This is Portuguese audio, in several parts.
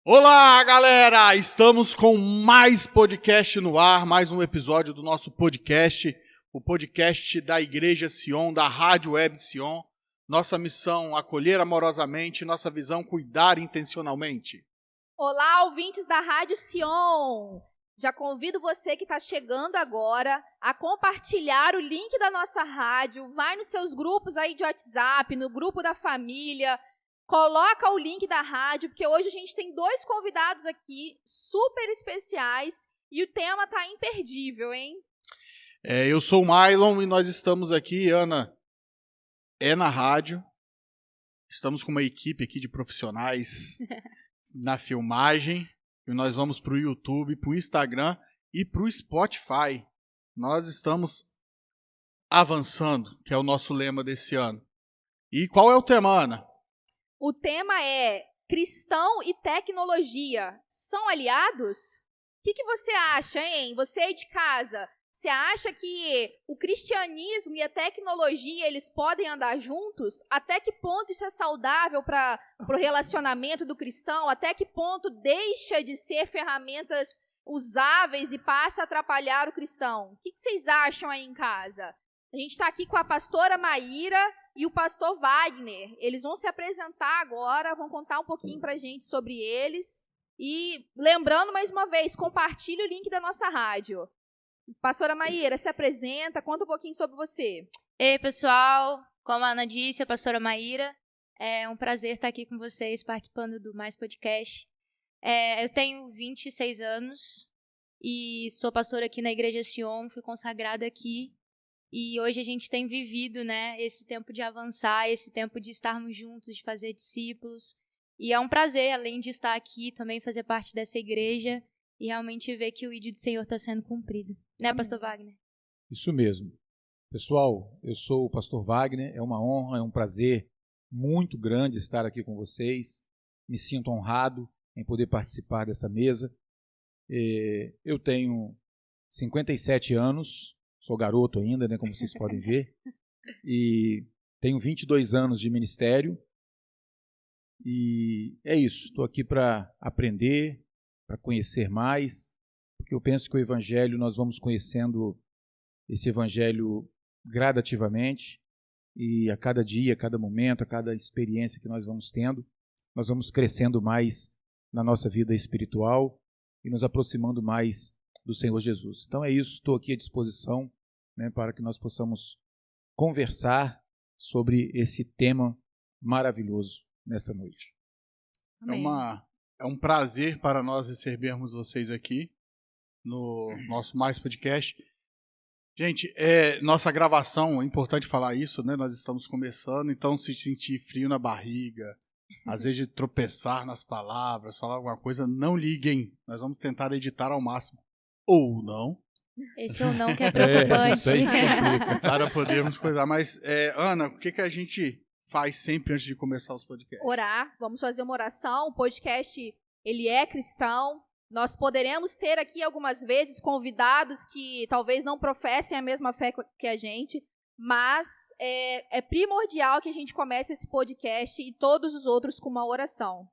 Olá, galera! Estamos com mais podcast no ar, mais um episódio do nosso podcast, o podcast da Igreja Sion, da Rádio Web Sion. Nossa missão, acolher amorosamente, nossa visão, cuidar intencionalmente. Olá, ouvintes da Rádio Sion! Já convido você que está chegando agora a compartilhar o link da nossa rádio, vai nos seus grupos aí de WhatsApp, no grupo da família, coloca o link da rádio, porque hoje a gente tem 2 convidados aqui super especiais e o tema tá imperdível, hein? Eu sou o Mylon e nós estamos aqui, Ana, na rádio. Estamos com uma equipe aqui de profissionais na filmagem e nós vamos para o YouTube, para o Instagram e para o Spotify. Nós estamos avançando, que é o nosso lema desse ano. E qual é o tema, Ana? O tema é cristão e tecnologia são aliados? O que você acha, hein? Você aí de casa, você acha que o cristianismo e a tecnologia, eles podem andar juntos? Até que ponto isso é saudável para o relacionamento do cristão? Até que ponto deixa de ser ferramentas usáveis e passa a atrapalhar o cristão? O que vocês acham aí em casa? A gente está aqui com a pastora Maíra e o pastor Wagner. Eles vão se apresentar agora, vão contar um pouquinho pra gente sobre eles. E lembrando mais uma vez, compartilhe o link da nossa rádio. Pastora Maíra, se apresenta, conta um pouquinho sobre você. Ei, pessoal, como a Ana disse, a pastora Maíra, é um prazer estar aqui com vocês, participando do Mais Podcast. Eu tenho 26 anos e sou pastora aqui na Igreja Sion, fui consagrada aqui. E hoje a gente tem vivido, né, esse tempo de avançar, esse tempo de estarmos juntos, de fazer discípulos. E é um prazer, além de estar aqui, também fazer parte dessa igreja e realmente ver que o ídolo do Senhor está sendo cumprido. Né, pastor Wagner? Isso mesmo. Pessoal, eu sou o pastor Wagner, é uma honra, é um prazer muito grande estar aqui com vocês. Me sinto honrado em poder participar dessa mesa. Eu tenho 57 anos, sou garoto ainda, né, como vocês podem ver, e tenho 22 anos de ministério. E é isso, estou aqui para aprender, para conhecer mais, porque eu penso que o Evangelho, nós vamos conhecendo esse Evangelho gradativamente, e a cada dia, a cada momento, a cada experiência que nós vamos tendo, nós vamos crescendo mais na nossa vida espiritual e nos aproximando mais do Senhor Jesus. Então é isso, estou aqui à disposição, né, para que nós possamos conversar sobre esse tema maravilhoso nesta noite. Amém. É um prazer para nós recebermos vocês aqui no nosso Mais Podcast. Gente, nossa gravação, é importante falar isso, né? Nós estamos começando, então se sentir frio na barriga, às vezes de tropeçar nas palavras, falar alguma coisa, não liguem. Nós vamos tentar editar ao máximo. Ou não. Esse ou não que é preocupante. Isso aí complica. Para podermos coisar. Mas, Ana, o que a gente faz sempre antes de começar os podcasts? Orar, vamos fazer uma oração. O podcast, ele é cristão. Nós poderemos ter aqui algumas vezes convidados que talvez não professem a mesma fé que a gente, mas é primordial que a gente comece esse podcast e todos os outros com uma oração.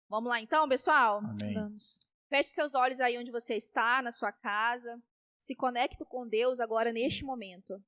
Vamos lá então, pessoal? Amém. Vamos. Feche seus olhos aí onde você está, na sua casa. Se conecte com Deus agora neste momento.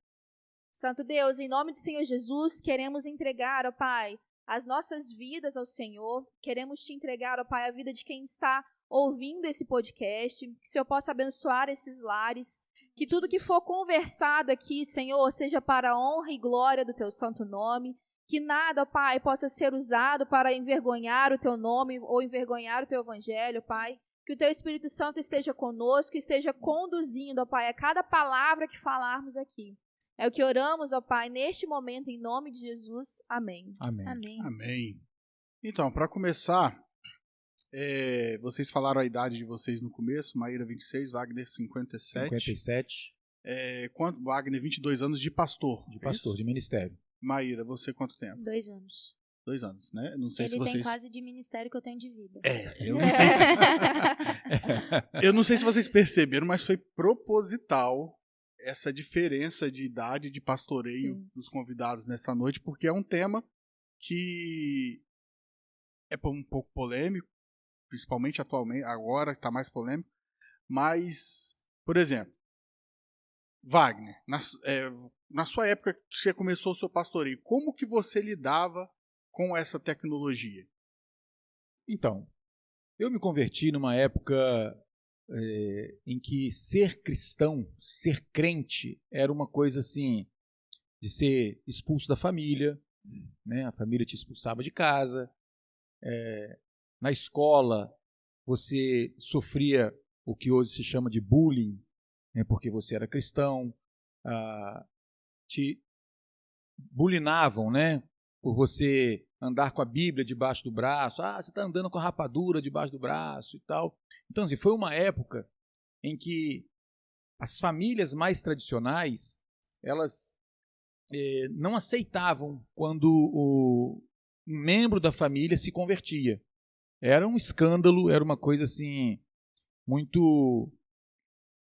Santo Deus, em nome do Senhor Jesus, queremos entregar, ó Pai, as nossas vidas ao Senhor. Queremos te entregar, ó Pai, a vida de quem está ouvindo esse podcast. Que o Senhor possa abençoar esses lares. Que tudo que for conversado aqui, Senhor, seja para a honra e glória do teu santo nome. Que nada, ó Pai, possa ser usado para envergonhar o teu nome ou envergonhar o teu evangelho, Pai. Que o teu Espírito Santo esteja conosco, esteja conduzindo, ó Pai, a cada palavra que falarmos aqui. É o que oramos, ó Pai, neste momento, em nome de Jesus. Amém. Amém. Amém. Amém. Então, para começar, vocês falaram a idade de vocês no começo, Maíra 26, Wagner 57. 57. Wagner 22 anos de pastor. De pastor, de ministério. Maíra, você quanto tempo? 2 anos. 2 anos, né? Não sei Ele se vocês... tem quase de ministério que eu tenho de vida. Eu não sei se... Eu não sei se vocês perceberam, mas foi proposital essa diferença de idade de pastoreio dos convidados nessa noite, porque é um tema que é um pouco polêmico, principalmente atualmente, agora que está mais polêmico. Mas, por exemplo, Wagner, na sua época que você começou o seu pastoreio, como que você lidava com essa tecnologia? Então, eu me converti numa época em que ser cristão, ser crente, era uma coisa assim, de ser expulso da família, né? A família te expulsava de casa, na escola você sofria o que hoje se chama de bullying, né? Porque você era cristão, te bulinavam, né? Por você andar com a Bíblia debaixo do braço, você está andando com a rapadura debaixo do braço e tal. Então, assim, foi uma época em que as famílias mais tradicionais, elas não aceitavam quando um membro da família se convertia. Era um escândalo, era uma coisa assim, muito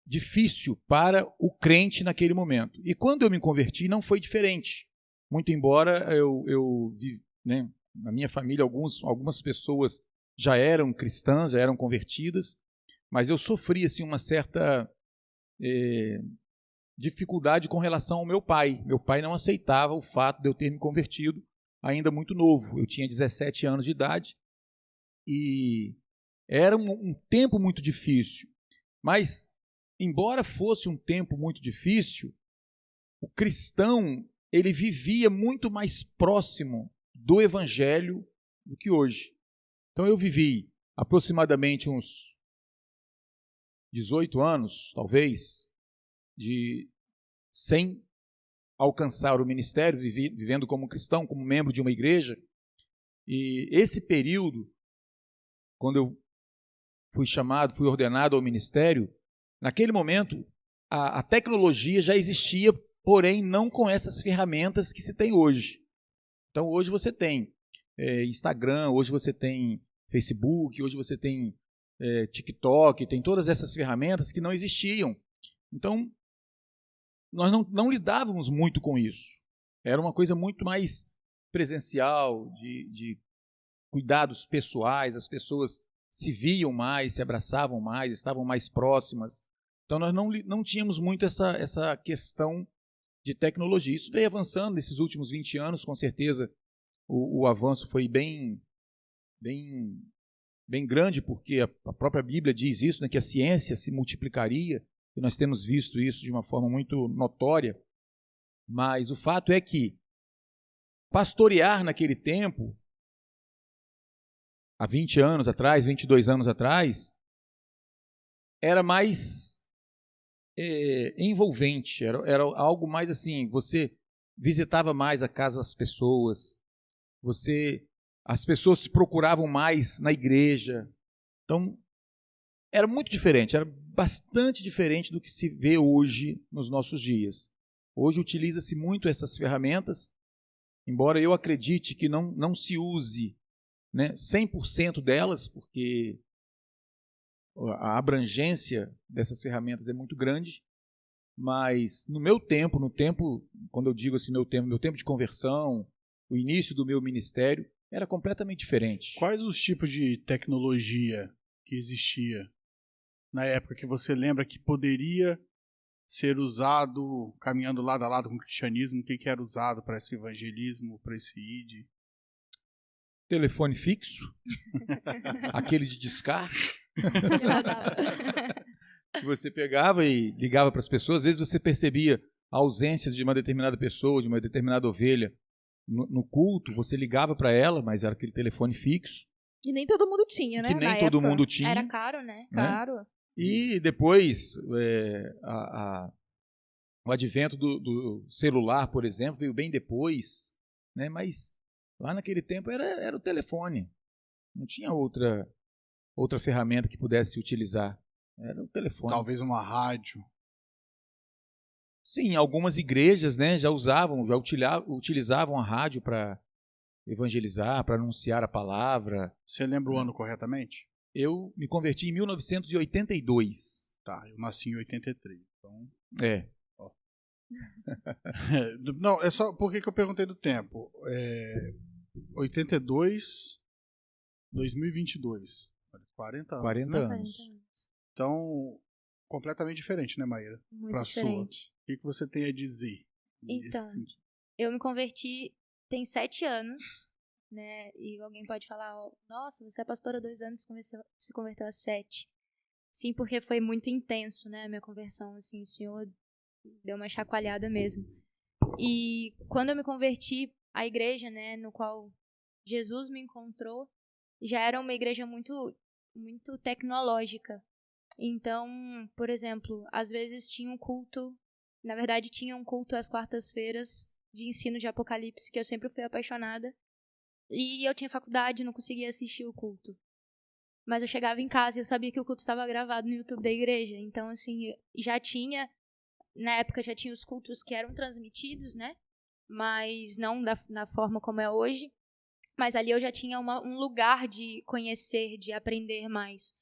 difícil para o crente naquele momento. E quando eu me converti, não foi diferente. Muito embora eu né, na minha família, algumas pessoas já eram cristãs, já eram convertidas, mas eu sofri assim, uma certa dificuldade com relação ao meu pai. Meu pai não aceitava o fato de eu ter me convertido ainda muito novo. Eu tinha 17 anos de idade e era um tempo muito difícil. Mas, embora fosse um tempo muito difícil, o cristão ele vivia muito mais próximo do Evangelho do que hoje. Então eu vivi aproximadamente uns 18 anos, talvez, sem alcançar o ministério, vivendo como cristão, como membro de uma igreja. E esse período, quando eu fui ordenado ao ministério, naquele momento a tecnologia já existia, porém não com essas ferramentas que se tem hoje. Então hoje você tem Instagram, hoje você tem Facebook, hoje você tem TikTok, tem todas essas ferramentas que não existiam. Então nós não lidávamos muito com isso. Era uma coisa muito mais presencial, de cuidados pessoais, as pessoas se viam mais, se abraçavam mais, estavam mais próximas. Então nós não tínhamos muito essa questão de tecnologia. Isso veio avançando nesses últimos 20 anos, com certeza o avanço foi bem grande, porque a própria Bíblia diz isso, né, que a ciência se multiplicaria, e nós temos visto isso de uma forma muito notória. Mas o fato é que pastorear naquele tempo, há 20 anos atrás, 22 anos atrás, era mais envolvente, era algo mais assim, você visitava mais a casa das pessoas, as pessoas se procuravam mais na igreja. Então, era muito diferente, era bastante diferente do que se vê hoje nos nossos dias. Hoje utiliza-se muito essas ferramentas, embora eu acredite que não se use, né, 100% delas, porque a abrangência dessas ferramentas é muito grande, mas no tempo, quando eu digo assim meu tempo de conversão, o início do meu ministério, era completamente diferente. Quais os tipos de tecnologia que existia na época que você lembra que poderia ser usado, caminhando lado a lado com o cristianismo, o que era usado para esse evangelismo, para esse ID? Telefone fixo, aquele de discar, que você pegava e ligava para as pessoas. Às vezes você percebia a ausência de uma determinada pessoa, de uma determinada ovelha no culto, você ligava para ela, mas era aquele telefone fixo. E nem todo mundo tinha, né? Que nem todo mundo tinha. Era caro, né? Caro. E depois, o advento do celular, por exemplo, veio bem depois, né? Mas lá naquele tempo era o telefone. Não tinha outra ferramenta que pudesse utilizar. Era o telefone. Talvez uma rádio. Sim, algumas igrejas, né, já utilizavam a rádio para evangelizar, para anunciar a palavra. Você lembra o ano corretamente? Eu me converti em 1982. Tá, eu nasci em 83. Então... Ó. Não, é só... Por que eu perguntei do tempo? 82, 2022. Olha 40 anos. 40 né? anos. Então, completamente diferente, né, Maíra? Muito Pra diferente. sua. O que você tem a dizer? Então, nesse sentido? eu me converti tem 7 anos, né? E alguém pode falar, ó, nossa, você é pastora há 2 anos e se converteu há 7. Sim, porque foi muito intenso, né, a minha conversão, assim, o Senhor deu uma chacoalhada mesmo. E quando eu me converti, a igreja, né, no qual Jesus me encontrou, já era uma igreja muito, muito tecnológica. Então, por exemplo, às vezes tinha um culto, na verdade tinha um culto às quartas-feiras de ensino de Apocalipse, que eu sempre fui apaixonada, e eu tinha faculdade, não conseguia assistir o culto. Mas eu chegava em casa e eu sabia que o culto estava gravado no YouTube da igreja. Então, assim, na época já tinha os cultos que eram transmitidos, né? Mas não na forma como é hoje. Mas ali eu já tinha um lugar de conhecer, de aprender mais.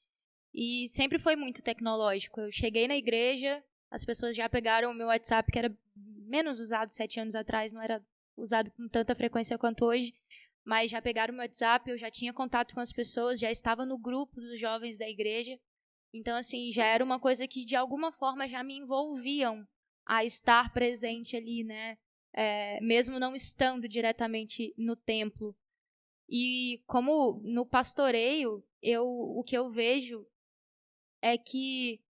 E sempre foi muito tecnológico. Eu cheguei na igreja, as pessoas já pegaram o meu WhatsApp, que era menos usado 7 anos atrás, não era usado com tanta frequência quanto hoje. Mas já pegaram o meu WhatsApp, eu já tinha contato com as pessoas, já estava no grupo dos jovens da igreja. Então, assim, já era uma coisa que, de alguma forma, já me envolviam a estar presente ali, né? Mesmo não estando diretamente no templo. E como no pastoreio, o que eu vejo é que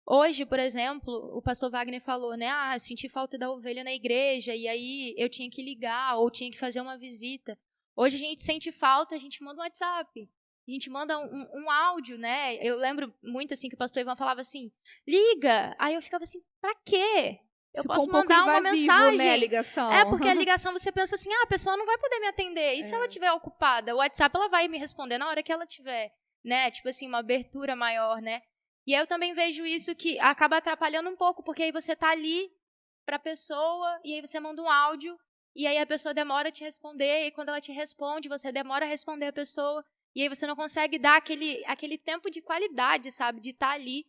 hoje, por exemplo, o pastor Wagner falou, né? Ah, senti falta da ovelha na igreja, e aí eu tinha que ligar, ou tinha que fazer uma visita. Hoje a gente sente falta, a gente manda um WhatsApp, a gente manda um áudio, né? Eu lembro muito, assim, que o pastor Ivan falava assim, liga! Aí eu ficava assim, pra quê? Eu Ficou posso um pouco mandar uma invasivo, mensagem. né, a ligação. Porque a ligação você pensa assim, a pessoa não vai poder me atender. E se ela estiver ocupada? O WhatsApp ela vai me responder na hora que ela tiver, né? Tipo assim, uma abertura maior, né? E aí eu também vejo isso que acaba atrapalhando um pouco, porque aí você tá ali pra pessoa, e aí você manda um áudio, e aí a pessoa demora a te responder, e quando ela te responde, você demora a responder a pessoa, e aí você não consegue dar aquele tempo de qualidade, sabe? De estar ali.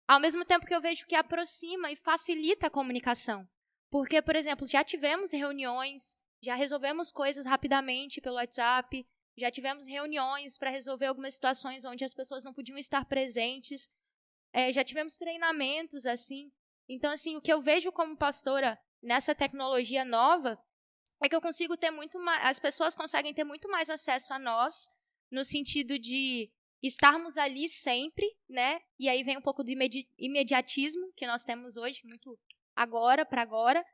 Ao mesmo tempo que eu vejo que aproxima e facilita a comunicação. Porque, por exemplo, já tivemos reuniões, já resolvemos coisas rapidamente pelo WhatsApp, já tivemos reuniões para resolver algumas situações onde as pessoas não podiam estar presentes, já tivemos treinamentos, assim. Então, assim, o que eu vejo como pastora nessa tecnologia nova é que eu consigo ter muito mais, as pessoas conseguem ter muito mais acesso a nós, no sentido de estarmos ali sempre, né? E aí vem um pouco do imediatismo que nós temos hoje, muito agora, para agora.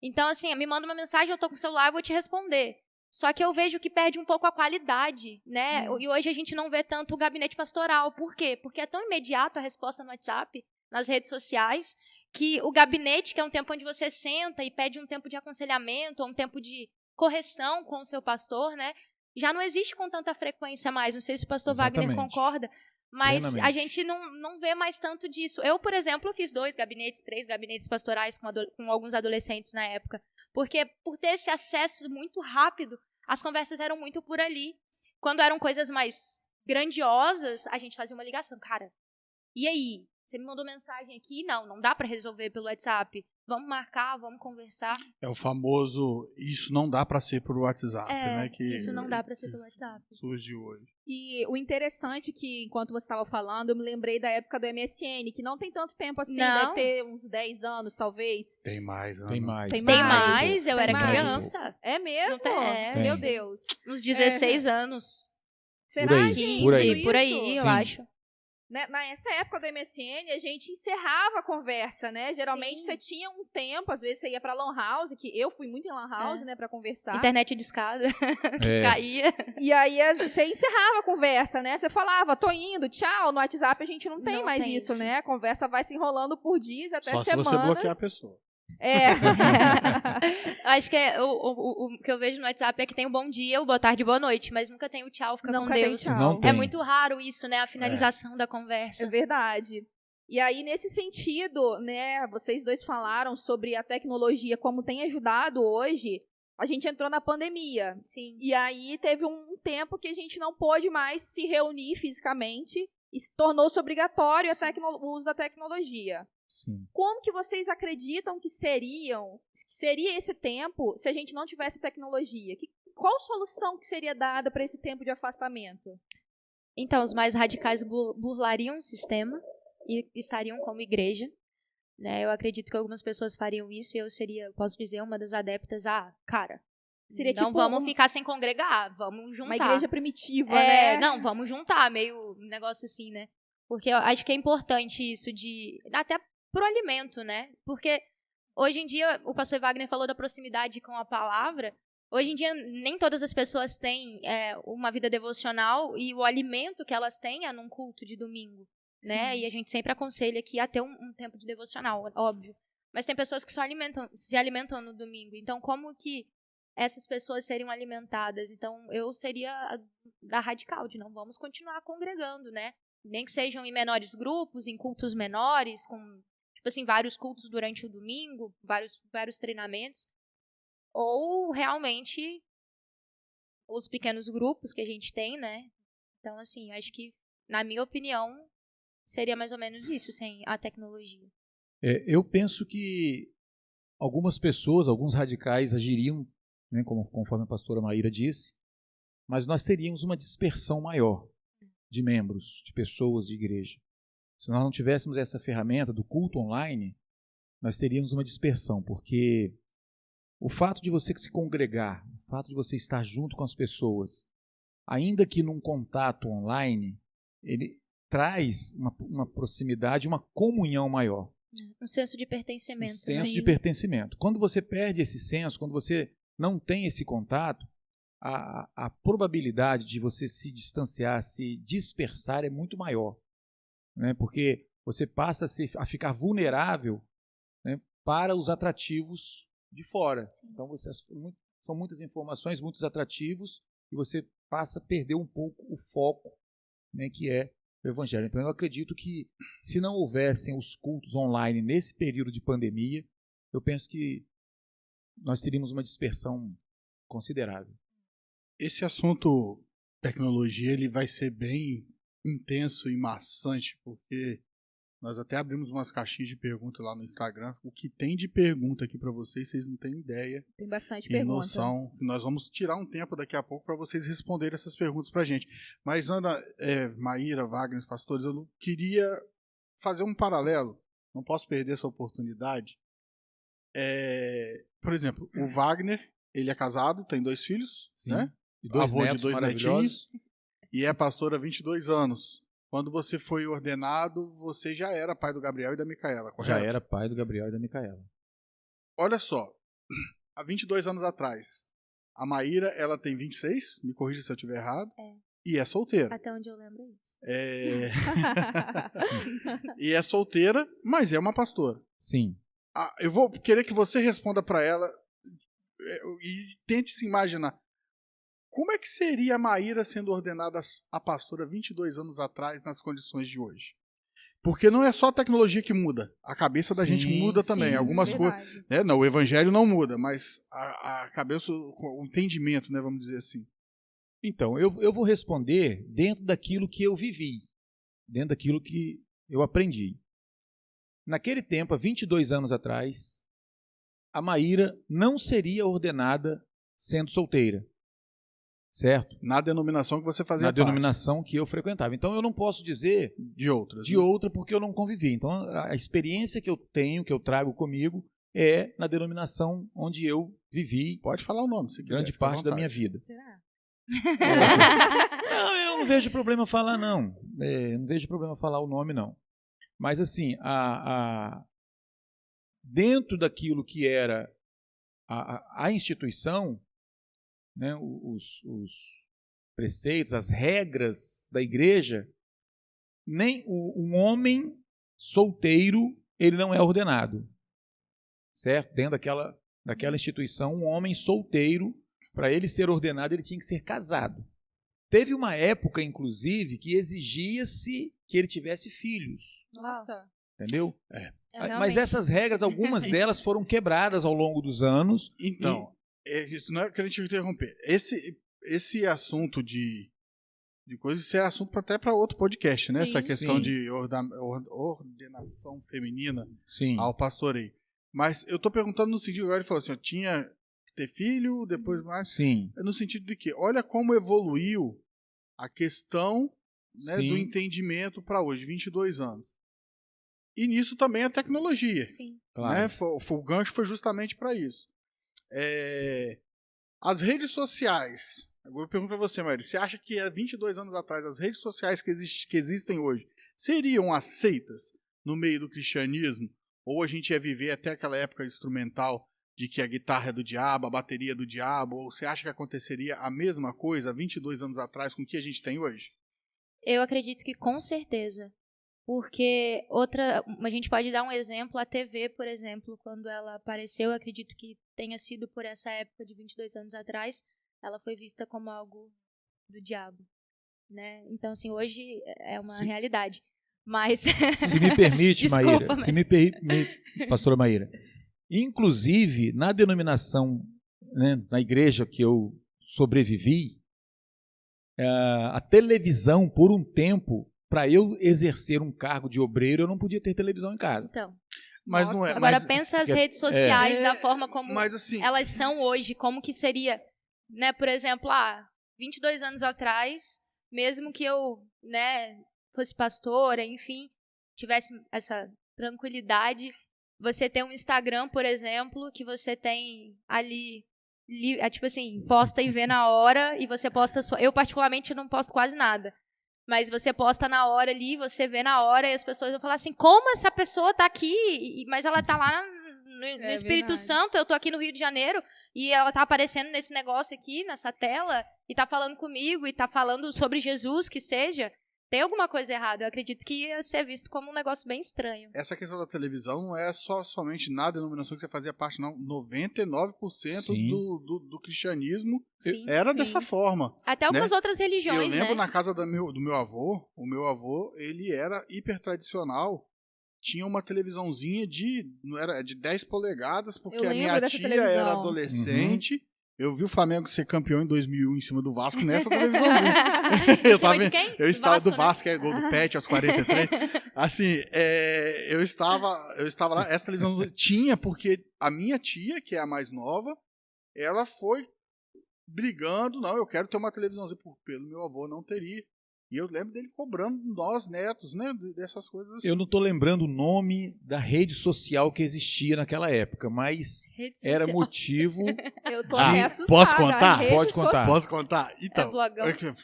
Então, assim, me manda uma mensagem, eu tô com o celular, eu vou te responder. Só que eu vejo que perde um pouco a qualidade, né? Sim. E hoje a gente não vê tanto o gabinete pastoral. Por quê? Porque é tão imediato a resposta no WhatsApp, nas redes sociais, que o gabinete, que é um tempo onde você senta e pede um tempo de aconselhamento, ou um tempo de correção com o seu pastor, né? Já não existe com tanta frequência mais. Não sei se o pastor Wagner concorda, mas a gente não vê mais tanto disso. Eu, por exemplo, fiz 3 gabinetes pastorais com alguns adolescentes na época, porque por ter esse acesso muito rápido, as conversas eram muito por ali. Quando eram coisas mais grandiosas, a gente fazia uma ligação. Cara, e aí? Você me mandou mensagem aqui? Não dá para resolver pelo WhatsApp. Vamos marcar, vamos conversar. É o famoso, isso não dá para ser por WhatsApp, né? Que isso não dá para ser pelo WhatsApp. Surgiu hoje. E o interessante é que, enquanto você estava falando, eu me lembrei da época do MSN, que não tem tanto tempo assim, deve ter uns 10 anos, talvez. Tem mais, Ana. Tem mais. Tem mais? Eu era criança. É mesmo? Meu Deus. Uns 16 anos. Será, gente? Por aí, eu acho. Nessa época do MSN, a gente encerrava a conversa, né? Geralmente você tinha um tempo, às vezes você ia pra Lan House, que eu fui muito em Lan House, né, pra conversar. Internet de escada, que caía. E aí você encerrava a conversa, né? Você falava, tô indo, tchau. No WhatsApp a gente não tem mais isso, né? A conversa vai se enrolando por dias, até semanas. Só se você bloquear a pessoa. Acho que o que eu vejo no WhatsApp é que tem o bom dia, o boa tarde, boa noite, mas nunca tem o tchau, fica com Deus. Tchau. É muito raro isso, né? A finalização da conversa. É verdade. E aí, nesse sentido, né, vocês dois falaram sobre a tecnologia, como tem ajudado hoje. A gente entrou na pandemia. Sim. E aí teve um tempo que a gente não pôde mais se reunir fisicamente e tornou-se obrigatório o uso da tecnologia. Sim. Como que vocês acreditam que seria esse tempo se a gente não tivesse tecnologia? Qual solução que seria dada para esse tempo de afastamento? Então, os mais radicais burlariam o sistema e estariam como igreja. Né? Eu acredito que algumas pessoas fariam isso e eu seria, posso dizer, uma das adeptas. Cara, Seria não tipo vamos ficar sem congregar, vamos juntar. uma igreja primitiva, né? Não, vamos juntar, meio um negócio assim, né? Porque eu acho que é importante isso até pro alimento, né? Porque hoje em dia, o pastor Wagner falou da proximidade com a palavra. Hoje em dia, nem todas as pessoas têm uma vida devocional e o alimento que elas têm é num culto de domingo, né? E a gente sempre aconselha aqui a ter um tempo de devocional, óbvio. Mas tem pessoas que se alimentam no domingo. Então, como que essas pessoas seriam alimentadas? Então, eu seria da radical, de não vamos continuar congregando, né? Nem que sejam em menores grupos, em cultos menores, com, tipo assim, vários cultos durante o domingo, vários treinamentos. Ou, realmente, os pequenos grupos que a gente tem, né? Então, assim, acho que, na minha opinião, seria mais ou menos isso, sem a tecnologia. Eu penso que algumas pessoas, alguns radicais agiriam, né, conforme a pastora Maíra disse, mas nós teríamos uma dispersão maior de membros, de pessoas de igreja. Se nós não tivéssemos essa ferramenta do culto online, nós teríamos uma dispersão, porque o fato de você se congregar, o fato de você estar junto com as pessoas, ainda que num contato online, ele traz uma proximidade, uma comunhão maior. Um senso de pertencimento. Um senso de pertencimento. Quando você perde esse senso, quando você não tem esse contato, a probabilidade de você se distanciar, se dispersar é muito maior, né? Porque você passa a ficar vulnerável, né, para os atrativos de fora. Sim. Então, são muitas informações, muitos atrativos, e você passa a perder um pouco o foco, né, que é o Evangelho. Então, eu acredito que, se não houvessem os cultos online nesse período de pandemia, eu penso que nós teríamos uma dispersão considerável. Esse assunto tecnologia, ele vai ser bem intenso e maçante, porque nós até abrimos umas caixinhas de pergunta lá no Instagram. O que tem de pergunta aqui para vocês não têm ideia. Tem bastante pergunta. Noção. Nós vamos tirar um tempo daqui a pouco para vocês responderem essas perguntas para a gente. Mas, Ana, Maíra, Wagner, pastores, eu queria fazer um paralelo. Não posso perder essa oportunidade. Por exemplo, o Wagner, ele é casado, tem 2 filhos, sim, né? E 2 avô netos de 2 netinhos. E é pastor há 22 anos. Quando você foi ordenado, você já era pai do Gabriel e da Micaela, correto? Já era pai do Gabriel e da Micaela. Olha só, há 22 anos atrás, a Maíra, ela tem 26, me corrija se eu estiver errado, e é solteira. Até onde eu lembro é isso. E é solteira, mas é uma pastora. Sim. Eu vou querer que você responda para ela e tente se imaginar. Como é que seria a Maíra sendo ordenada a pastora 22 anos atrás nas condições de hoje? Porque não é só a tecnologia que muda. A cabeça da gente muda também. Sim, algumas coisas. Né? Não, o evangelho não muda, mas a cabeça, o entendimento, né, vamos dizer assim. Então, eu vou responder dentro daquilo que eu vivi, dentro daquilo que eu aprendi. Naquele tempo, há 22 anos atrás, a Maíra não seria ordenada sendo solteira. Certo? Na denominação que você fazia parte. Na denominação que eu frequentava. Então, eu não posso dizer de outras. De outra, porque eu não convivi. Então, a experiência que eu tenho, que eu trago comigo, é na denominação onde eu vivi. Pode falar o nome, se quiser. Grande parte da minha vida. Será? Não, eu não vejo problema falar, não. Não vejo problema falar o nome, não. Mas, assim, dentro daquilo que era a instituição, né, os preceitos, as regras da igreja, nem um homem solteiro ele não é ordenado, certo? Dentro daquela instituição, um homem solteiro, para ele ser ordenado, ele tinha que ser casado. Teve uma época, inclusive, que exigia-se que ele tivesse filhos. Nossa. Entendeu? Mas essas regras, algumas delas foram quebradas ao longo dos anos. Então, isso não é querendo te interromper. Esse assunto de coisas, isso é assunto até para outro podcast, né? Sim, essa questão de ordenação feminina ao pastoreio. Mas eu estou perguntando no sentido, agora ele falou assim, eu tinha que ter filho, depois mais... Sim. No sentido de que, olha como evoluiu a questão né, do entendimento para hoje, 22 anos. E nisso também a tecnologia. Sim. Claro. Né? O gancho foi justamente para isso. As redes sociais. Agora eu pergunto para você, Maíra, você acha que há 22 anos atrás as redes sociais que existem hoje seriam aceitas no meio do cristianismo? Ou a gente ia viver até aquela época instrumental de que a guitarra é do diabo, a bateria é do diabo? Ou você acha que aconteceria a mesma coisa há 22 anos atrás com o que a gente tem hoje? Eu acredito que com certeza. Porque a gente pode dar um exemplo, a TV, por exemplo, quando ela apareceu, eu acredito que tenha sido por essa época de 22 anos atrás, ela foi vista como algo do diabo, né? Então, assim, hoje é uma realidade. Mas... Se me permite, Desculpa, Maíra, pastora Maíra, inclusive, na denominação, né, na igreja que eu sobrevivi, a televisão, por um tempo, para eu exercer um cargo de obreiro, eu não podia ter televisão em casa. Então, Mas não é. agora pensa as redes sociais da forma como mas, assim, elas são hoje, como que seria, né? Por exemplo, 22 anos atrás, mesmo que eu, né, fosse pastora, enfim, tivesse essa tranquilidade, você tem um Instagram, por exemplo, que você tem ali, tipo assim, posta e vê na hora, e você posta eu particularmente não posto quase nada. Mas você posta na hora ali, você vê na hora, e as pessoas vão falar assim, como essa pessoa tá aqui, mas ela tá lá no Espírito Santo, eu tô aqui no Rio de Janeiro, e ela tá aparecendo nesse negócio aqui, nessa tela, e tá falando comigo, e tá falando sobre Jesus, que seja. Tem alguma coisa errada. Eu acredito que ia ser visto como um negócio bem estranho. Essa questão da televisão não é somente na denominação que você fazia parte, não. 99% do cristianismo era dessa forma. Até algumas outras religiões, né? Eu lembro né? na casa do meu avô, o meu avô, ele era hiper tradicional. Tinha uma televisãozinha de 10 polegadas, porque a minha tia era adolescente. Eu vi o Flamengo ser campeão em 2001 em cima do Vasco nessa televisãozinha. De quem? Eu estava do Vasco, né? Gol do Pet aos 43. Assim, eu estava lá, essa televisão tinha, porque a minha tia, que é a mais nova, ela foi brigando, não, eu quero ter uma televisãozinha, pelo meu avô não teria. E eu lembro dele cobrando nós, netos, né, dessas coisas assim. Eu não estou lembrando o nome da rede social que existia naquela época, mas era motivo Eu tô até assustada. Posso contar? Pode contar. Posso contar? Então,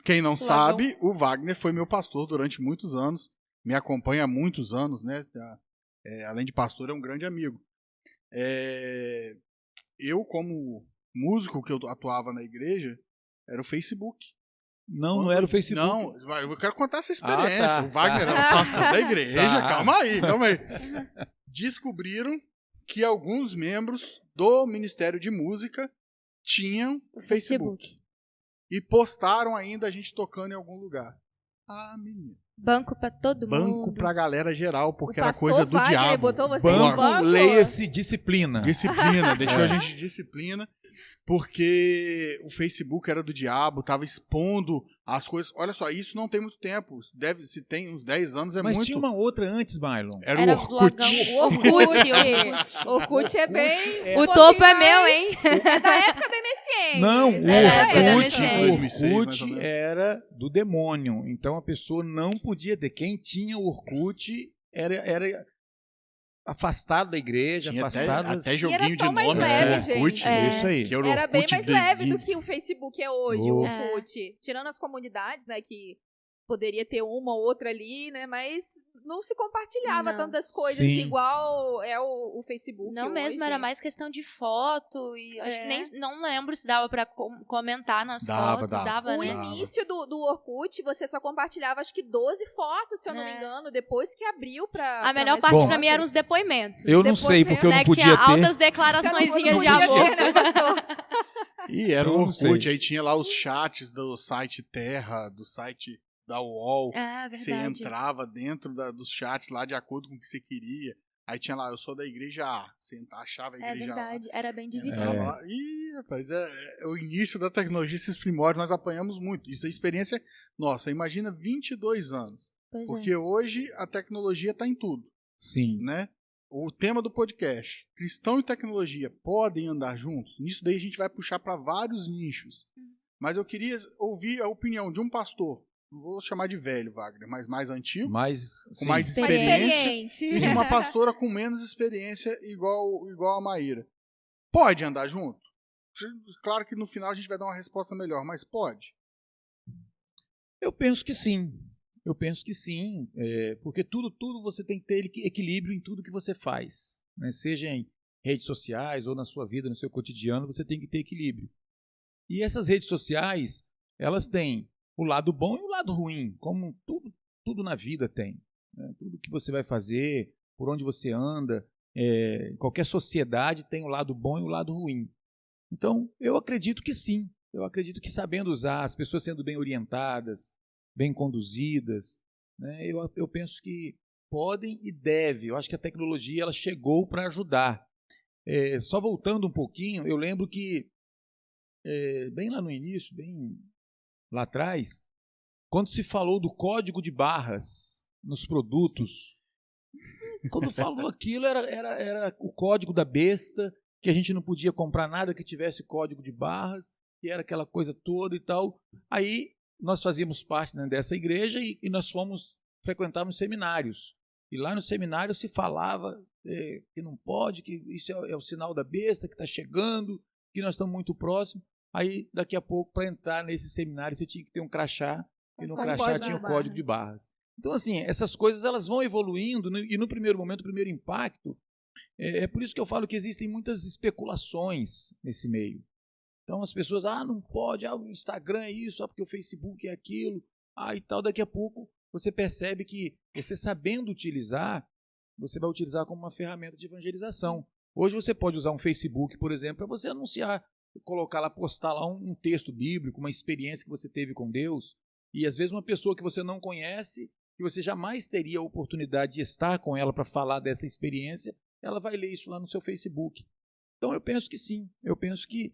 quem não sabe, o Wagner foi meu pastor durante muitos anos, me acompanha há muitos anos, né? Além de pastor, é um grande amigo. Eu, como músico que eu atuava na igreja, era o Facebook. Não era o Facebook. Não, eu quero contar essa experiência. Tá, o Wagner era o pastor da igreja. Calma aí. Descobriram que alguns membros do Ministério de Música tinham Facebook. E postaram ainda a gente tocando em algum lugar. Menino. Banco pra todo mundo. Banco pra galera geral, porque era coisa do Wagner diabo. Botou você no banco? Leia-se disciplina. Disciplina, deixou a gente de disciplina. Porque o Facebook era do diabo, estava expondo as coisas. Olha só, isso não tem muito tempo. Se tem uns 10 anos, Mas muito. tinha uma outra antes, Mylon. Era o Orkut. Orkut é bem... O topo é meu, hein? É da época do MSN. Não, o Orkut era do demônio. Então a pessoa não podia ter. Quem tinha o Orkut era afastado da igreja, tinha afastado... Até joguinho de nome, leve, Orkut. Isso aí. Que era Orkut bem mais leve do que o Facebook é hoje, o É. Orkut. Tirando as comunidades, né, que poderia ter uma ou outra ali, né, mas não se compartilhava tantas coisas igual é o Facebook Não hoje. mesmo, era mais questão de foto e acho que nem não lembro se dava pra comentar nas fotos. Dava, o né? início do Orkut, você só compartilhava acho que 12 fotos, se eu não me engano, depois que abriu pra... A melhor mais parte fotos. pra mim eram os depoimentos. Eu não sei, porque eu não podia tinha ter. altas declaraçõezinhas de amor. E era o Orkut, aí tinha lá os chats do site Terra, do site da UOL. Você entrava dentro dos chats lá de acordo com o que você queria. Aí tinha lá, eu sou da igreja A. Você achava a igreja A. É verdade, era bem dividido. Ih, rapaz, é o início da tecnologia, esses primórdios, nós apanhamos muito. Isso é experiência nossa. Imagina 22 anos. Porque hoje a tecnologia está em tudo. Sim. Né? O tema do podcast, cristão e tecnologia podem andar juntos? Nisso daí a gente vai puxar para vários nichos. Mas eu queria ouvir a opinião de um pastor. não vou chamar de velho, Wagner, mas mais antigo, Mas, com sim, mais experiência, Experiente. e de uma pastora com menos experiência, igual a Maíra. Pode andar junto? Claro que no final a gente vai dar uma resposta melhor, mas pode? Eu penso que sim. Eu penso que sim, porque tudo você tem que ter equilíbrio em tudo que você faz, né? Seja em redes sociais ou na sua vida, no seu cotidiano, você tem que ter equilíbrio. E essas redes sociais, elas têm o lado bom e o lado ruim, como tudo na vida tem, né? Tudo que você vai fazer, por onde você anda, qualquer sociedade tem o lado bom e o lado ruim. Então, eu acredito que sim. Eu acredito que sabendo usar, as pessoas sendo bem orientadas, bem conduzidas, né, eu penso que podem e devem. Eu acho que a tecnologia ela chegou para ajudar. Só voltando um pouquinho, eu lembro que bem lá no início, bem lá atrás, quando se falou do código de barras nos produtos, quando falou aquilo era o código da besta, que a gente não podia comprar nada que tivesse código de barras, que era aquela coisa toda e tal. Aí nós fazíamos parte, né, dessa igreja e nós frequentávamos seminários. E lá no seminário se falava que não pode, que isso é o sinal da besta que está chegando, que nós estamos muito próximos. Aí, daqui a pouco, para entrar nesse seminário, você tinha que ter um crachá, e no crachá tinha o código de barras. Então, assim, essas coisas elas vão evoluindo, e no primeiro momento, o primeiro impacto, é por isso que eu falo que existem muitas especulações nesse meio. Então, as pessoas, não pode, o Instagram é isso, porque o Facebook é aquilo, e tal. Daqui a pouco, você percebe que você sabendo utilizar, você vai utilizar como uma ferramenta de evangelização. Hoje você pode usar um Facebook, por exemplo, para você anunciar, colocar lá, postar lá um texto bíblico, uma experiência que você teve com Deus, e às vezes uma pessoa que você não conhece, que você jamais teria a oportunidade de estar com ela para falar dessa experiência, ela vai ler isso lá no seu Facebook. Então eu penso que sim, eu penso que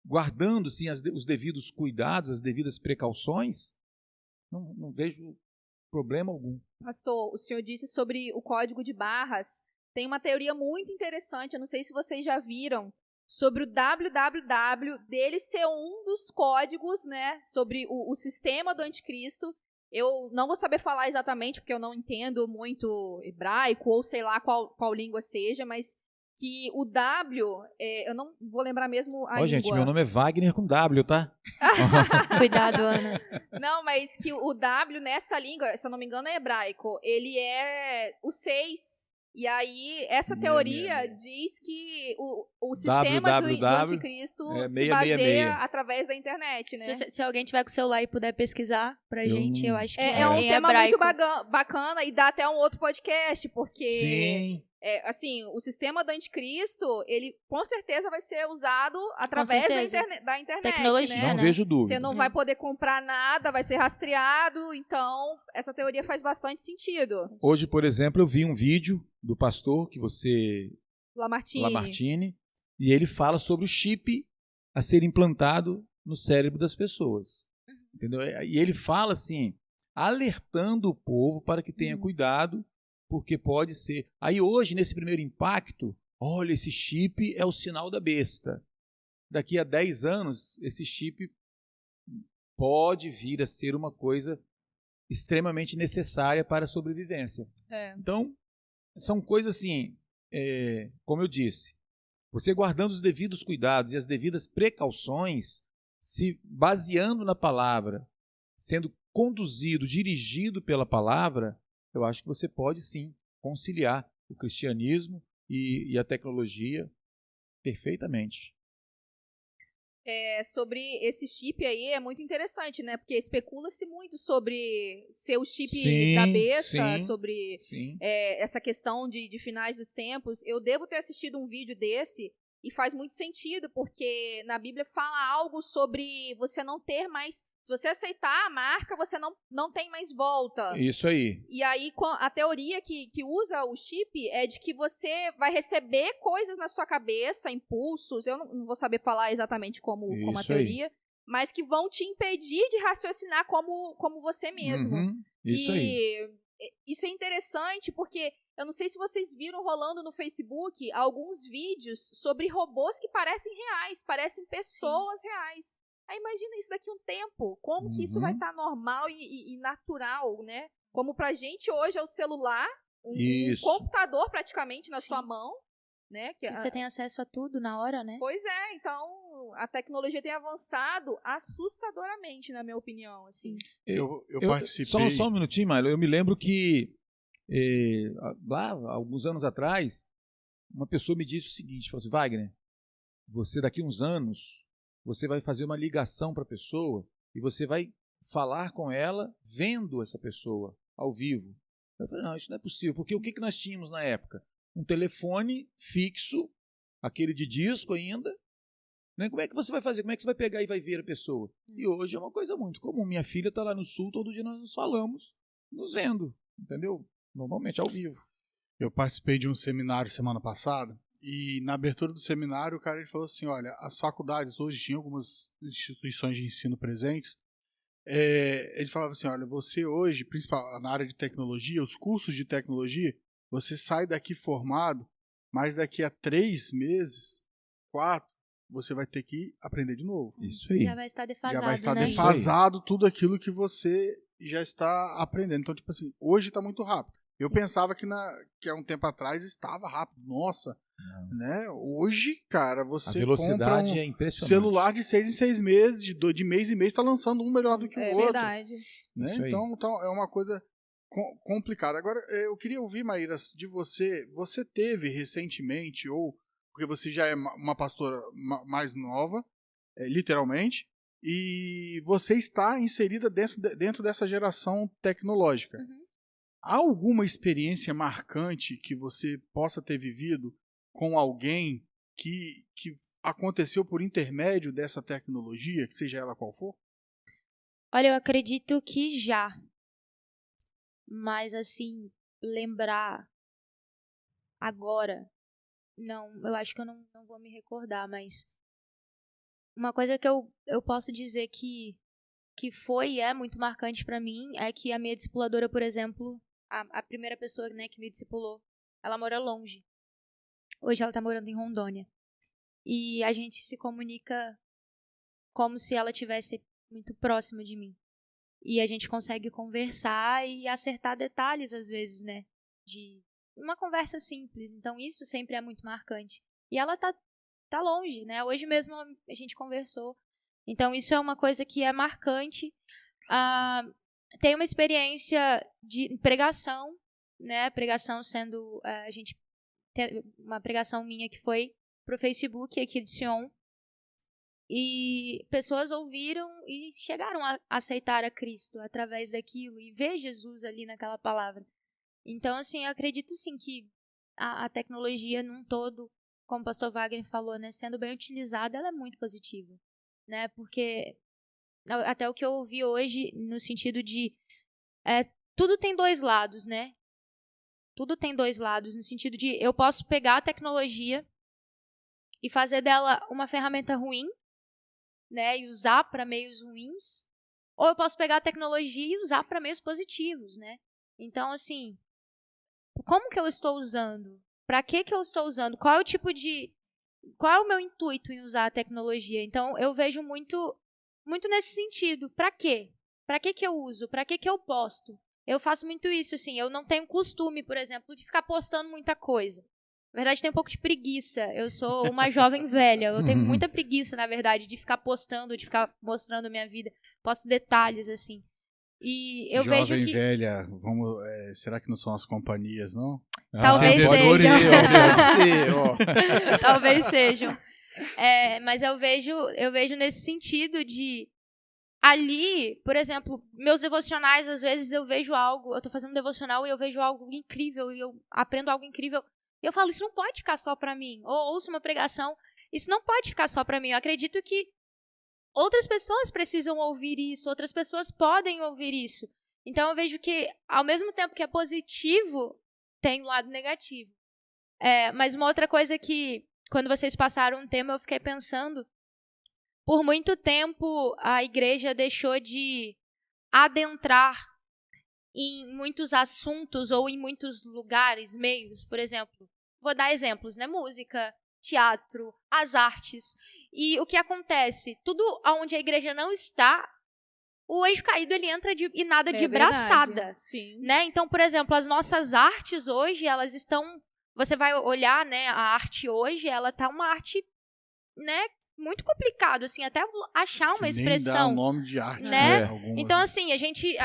guardando sim os devidos cuidados, as devidas precauções, não vejo problema algum. Pastor, o senhor disse sobre o código de barras. Tem uma teoria muito interessante, eu não sei se vocês já viram, sobre o www, dele ser um dos códigos, né, sobre o sistema do anticristo. Eu não vou saber falar exatamente, porque eu não entendo muito hebraico, ou sei lá qual língua seja, mas que o W, eu não vou lembrar mesmo a língua. Gente, meu nome é Wagner com W, tá? Cuidado, Ana. Não, mas que o W nessa língua, se eu não me engano é hebraico, ele é o 6. E aí, essa teoria diz que o sistema do anticristo se baseia através da internet, né? Se alguém tiver com o celular e puder pesquisar pra gente, eu acho que é um tema hebraico. muito bacana e dá até um outro podcast, porque... Sim. Assim, o sistema do anticristo, ele com certeza vai ser usado através da internet, tecnologia, né? Não vejo dúvida. Você não vai poder comprar nada, vai ser rastreado, então essa teoria faz bastante sentido. Hoje, por exemplo, eu vi um vídeo do pastor Lamartine, e ele fala sobre o chip a ser implantado no cérebro das pessoas. Entendeu? E ele fala assim, alertando o povo para que tenha cuidado, porque pode ser. Aí hoje, nesse primeiro impacto, olha, esse chip é o sinal da besta. Daqui a 10 anos, esse chip pode vir a ser uma coisa extremamente necessária para a sobrevivência. Então, são coisas assim, como eu disse, você guardando os devidos cuidados e as devidas precauções, se baseando na palavra, sendo conduzido, dirigido pela palavra, eu acho que você pode sim conciliar o cristianismo e a tecnologia perfeitamente. Sobre esse chip aí é muito interessante, né? Porque especula-se muito sobre ser o chip da besta, sobre essa questão de finais dos tempos. Eu devo ter assistido um vídeo desse e faz muito sentido, porque na Bíblia fala algo sobre você não ter mais... Se você aceitar a marca, você não tem mais volta. Isso aí. E aí, a teoria que usa o chip é de que você vai receber coisas na sua cabeça, impulsos, eu não vou saber falar exatamente como a teoria, mas que vão te impedir de raciocinar como você mesmo. Isso aí. Isso é interessante porque eu não sei se vocês viram rolando no Facebook alguns vídeos sobre robôs que parecem reais, parecem pessoas reais. Aí imagina isso daqui a um tempo, como que isso vai estar normal e natural, né? Como pra gente hoje é o celular, um computador praticamente na sua mão, né? Que você tem acesso a tudo na hora, né? Pois é, então a tecnologia tem avançado assustadoramente, na minha opinião, assim. Eu participei... Só um minutinho, Milo. Eu me lembro que lá, alguns anos atrás, uma pessoa me disse o seguinte, falou assim, Wagner, você daqui a uns anos, você vai fazer uma ligação para a pessoa e você vai falar com ela vendo essa pessoa ao vivo. Eu falei, não, isso não é possível, porque o que nós tínhamos na época? Um telefone fixo, aquele de disco ainda, né? Como é que você vai fazer? Como é que você vai pegar e vai ver a pessoa? E hoje é uma coisa muito comum. Minha filha está lá no sul, todo dia nós nos falamos, nos vendo, entendeu? Normalmente ao vivo. Eu participei de um seminário semana passada e na abertura do seminário o cara ele falou assim, olha, as faculdades hoje tinham algumas instituições de ensino presentes, ele falava assim, olha, você hoje, principalmente na área de tecnologia, os cursos de tecnologia, você sai daqui formado, mas daqui a 3 meses, 4, você vai ter que aprender de novo. Isso aí. Já vai estar defasado, já vai estar né? defasado tudo aquilo que você já está aprendendo. Então, tipo assim, hoje está muito rápido. Eu pensava que há um tempo atrás estava rápido. Nossa, né? Hoje, cara, você a velocidade compra é impressionante. Celular de 6 em 6 meses, de mês em mês, está lançando um melhor do que o outro. É verdade. Né? Então, é uma coisa complicada. Agora, eu queria ouvir, Maíra, de você. Você teve recentemente, ou porque você já é uma pastora mais nova, literalmente, e você está inserida dentro dessa geração tecnológica. Há alguma experiência marcante que você possa ter vivido com alguém que aconteceu por intermédio dessa tecnologia, que seja ela qual for? Olha, eu acredito que já. Mas, assim, lembrar agora, não, eu acho que eu não vou me recordar, mas uma coisa que eu posso dizer que foi e é muito marcante pra mim é que a minha discipuladora, por exemplo, a primeira pessoa, né, que me discipulou, ela mora longe. Hoje ela tá morando em Rondônia. E a gente se comunica como se ela estivesse muito próxima de mim. E a gente consegue conversar e acertar detalhes, às vezes, né? De uma conversa simples. Então, isso sempre é muito marcante. E ela tá longe, né? Hoje mesmo a gente conversou. Então, isso é uma coisa que é marcante. Tem uma experiência de pregação, né? Pregação sendo... a gente tem uma pregação minha que foi pro Facebook aqui de Sion. E pessoas ouviram e chegaram a aceitar a Cristo através daquilo e ver Jesus ali naquela palavra. Então, assim, eu acredito sim que a tecnologia num todo, como o pastor Wagner falou, né, sendo bem utilizada, ela é muito positiva, né? Porque até o que eu ouvi hoje, no sentido de tudo tem dois lados, né? Tudo tem dois lados, no sentido de eu posso pegar a tecnologia e fazer dela uma ferramenta ruim, né, e usar para meios ruins, ou eu posso pegar a tecnologia e usar para meios positivos, né? Então, assim, como que eu estou usando? Para que eu estou usando? Qual é o meu intuito em usar a tecnologia? Então, eu vejo muito nesse sentido. Para quê? Para que eu uso? Para que eu posto? Eu faço muito isso, assim, eu não tenho costume, por exemplo, de ficar postando muita coisa. Na verdade, tenho um pouco de preguiça. Eu sou uma jovem velha. Eu tenho muita preguiça, na verdade, de ficar postando, de ficar mostrando a minha vida. Posto detalhes, assim. E eu vejo que... Jovem velha, será que não são as companhias, não? Talvez sejam. Ser. Talvez sejam. Mas eu vejo nesse sentido de... Ali, por exemplo, meus devocionais, às vezes eu vejo algo... Eu tô fazendo um devocional e eu vejo algo incrível e eu aprendo algo incrível... E eu falo, isso não pode ficar só para mim. Ou ouço uma pregação, isso não pode ficar só para mim. Eu acredito que outras pessoas precisam ouvir isso, outras pessoas podem ouvir isso. Então eu vejo que, ao mesmo tempo que é positivo, tem um lado negativo. Mas uma outra coisa que, quando vocês passaram um tema, eu fiquei pensando, por muito tempo a igreja deixou de adentrar em muitos assuntos ou em muitos lugares, meios, por exemplo. Vou dar exemplos, né? Música, teatro, as artes. E o que acontece? Tudo onde a igreja não está, o anjo caído ele entra e nada de braçada. Sim. Né? Então, por exemplo, as nossas artes hoje, elas estão... Você vai olhar, né, a arte hoje, ela tá uma arte, né, muito complicado, assim, até achar uma expressão. Nem dá o nome de arte, né? Algumas, então, assim, a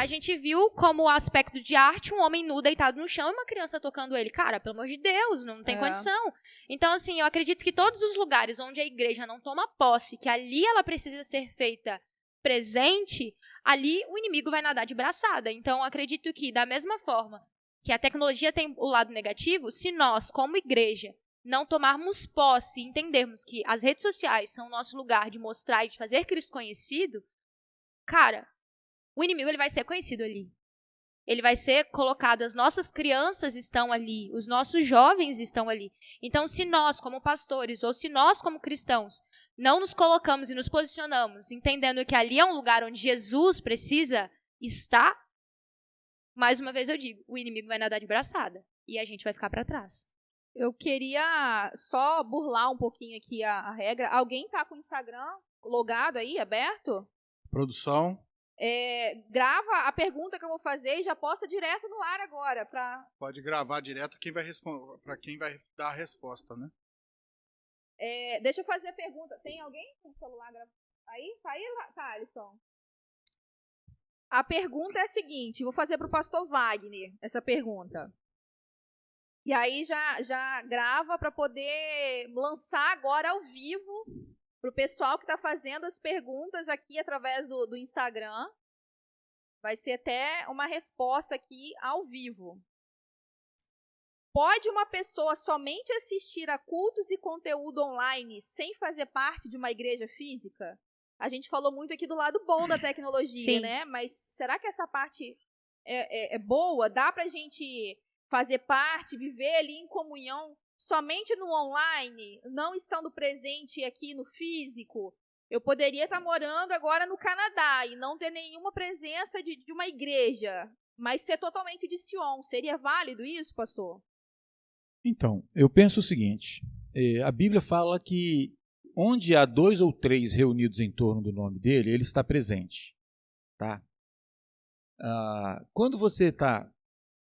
gente viu como aspecto de arte um homem nu deitado no chão e uma criança tocando ele. Cara, pelo amor de Deus, não tem condição. Então, assim, eu acredito que todos os lugares onde a igreja não toma posse, que ali ela precisa ser feita presente, ali o inimigo vai nadar de braçada. Então, eu acredito que, da mesma forma que a tecnologia tem o lado negativo, se nós, como igreja, não tomarmos posse e entendermos que as redes sociais são o nosso lugar de mostrar e de fazer Cristo conhecido, cara, o inimigo ele vai ser conhecido ali. Ele vai ser colocado, as nossas crianças estão ali, os nossos jovens estão ali. Então, se nós, como pastores, ou se nós, como cristãos, não nos colocamos e nos posicionamos, entendendo que ali é um lugar onde Jesus precisa estar, mais uma vez eu digo, o inimigo vai nadar de braçada e a gente vai ficar para trás. Eu queria só burlar um pouquinho aqui a regra. Alguém tá com o Instagram logado aí, aberto? Produção. Grava a pergunta que eu vou fazer e já posta direto no ar agora. Pode gravar direto para quem vai dar a resposta, né? Deixa eu fazer a pergunta. Tem alguém com o celular gravando? Aí? Tá, Alisson. A pergunta é a seguinte, vou fazer para o pastor Wagner essa pergunta. E aí já grava para poder lançar agora ao vivo para o pessoal que está fazendo as perguntas aqui através do Instagram. Vai ser até uma resposta aqui ao vivo. Pode uma pessoa somente assistir a cultos e conteúdo online sem fazer parte de uma igreja física? A gente falou muito aqui do lado bom da tecnologia, Sim. né? Mas será que essa parte é boa? Dá pra gente fazer parte, viver ali em comunhão somente no online, não estando presente aqui no físico? Eu poderia estar morando agora no Canadá e não ter nenhuma presença de uma igreja, mas ser totalmente de Sion. Seria válido isso, pastor? Então, eu penso o seguinte, a Bíblia fala que onde há 2 ou 3 reunidos em torno do nome dele, ele está presente. Tá? Quando você está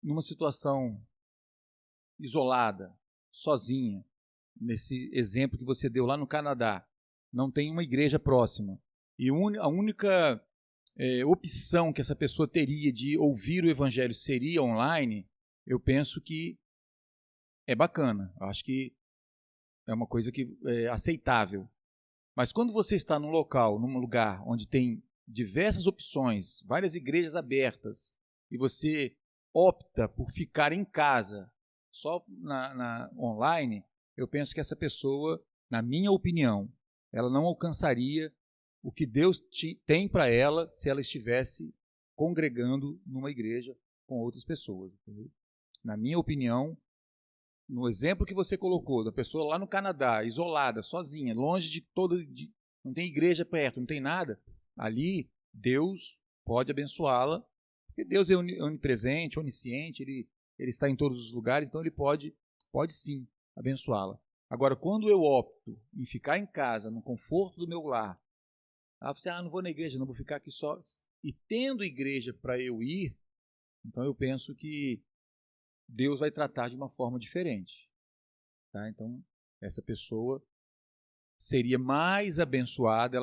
numa situação isolada, sozinha, nesse exemplo que você deu lá no Canadá, não tem uma igreja próxima, e a única opção que essa pessoa teria de ouvir o evangelho seria online, eu penso que é bacana, eu acho que é uma coisa que é aceitável. Mas quando você está num lugar onde tem diversas opções, várias igrejas abertas, e você opta por ficar em casa só online, eu penso que essa pessoa, na minha opinião, ela não alcançaria o que Deus tem para ela se ela estivesse congregando numa igreja com outras pessoas. Entendeu? Na minha opinião, no exemplo que você colocou, da pessoa lá no Canadá, isolada, sozinha, longe de não tem igreja perto, não tem nada, ali Deus pode abençoá-la, porque Deus é onipresente, onisciente, ele está em todos os lugares, então ele pode sim abençoá-la. Agora, quando eu opto em ficar em casa, no conforto do meu lar, você, não vou na igreja, não vou ficar aqui só, e tendo igreja para eu ir, então eu penso que Deus vai tratar de uma forma diferente. Tá? Então, essa pessoa seria mais abençoada,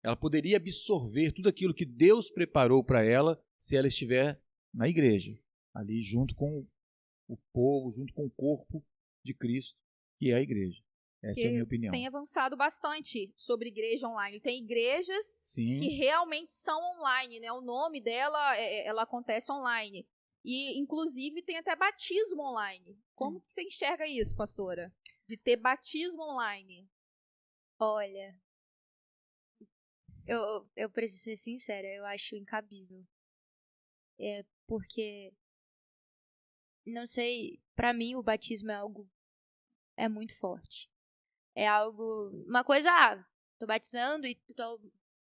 ela poderia absorver tudo aquilo que Deus preparou para ela se ela estiver na igreja, ali junto com o povo, junto com o corpo de Cristo, que é a igreja. Essa é a minha opinião. Tem avançado bastante sobre igreja online. Tem igrejas Sim. que realmente são online, né? O nome dela, ela acontece online. E, inclusive, tem até batismo online. Como que você enxerga isso, pastora? De ter batismo online? Olha, eu preciso ser sincera, eu acho incabível. Porque, não sei, pra mim o batismo é muito forte. É algo, uma coisa, tô batizando e tô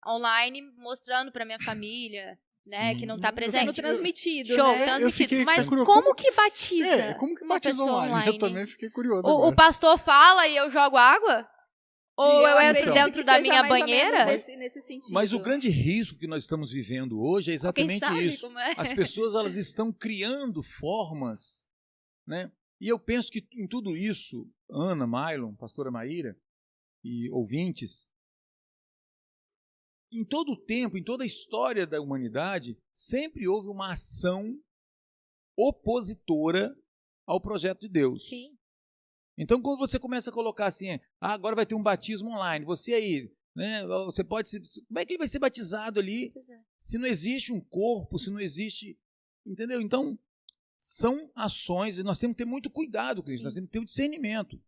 online mostrando pra minha família, né, que não tá presente. Sendo transmitido, Show, né? transmitido. Mas como que batiza? Como que uma batiza pessoa online? Eu também fiquei curioso o pastor fala e eu jogo água? Ou eu acredito entro que dentro da seja minha mais ou menos banheira? nesse sentido. Mas o grande risco que nós estamos vivendo hoje é Quem exatamente sabe isso. como é? As pessoas elas estão criando formas, né? E eu penso que em tudo isso, Ana, Mylon, pastora Maíra e ouvintes, em todo o tempo, em toda a história da humanidade, sempre houve uma ação opositora ao projeto de Deus. Sim. Então, quando você começa a colocar assim, agora vai ter um batismo online, você aí, né, você pode ser, como é que ele vai ser batizado ali se não existe um corpo, se não existe, entendeu? Então, são ações, e nós temos que ter muito cuidado com isso, nós temos que ter um discernimento,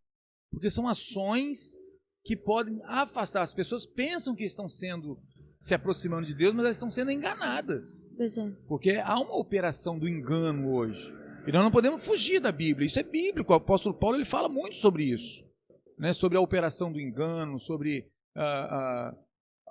porque são ações que podem afastar. As pessoas pensam que estão se aproximando de Deus, mas elas estão sendo enganadas. Pois é. Porque há uma operação do engano hoje. E nós não podemos fugir da Bíblia. Isso é bíblico. O apóstolo Paulo ele fala muito sobre isso. Né? Sobre a operação do engano, sobre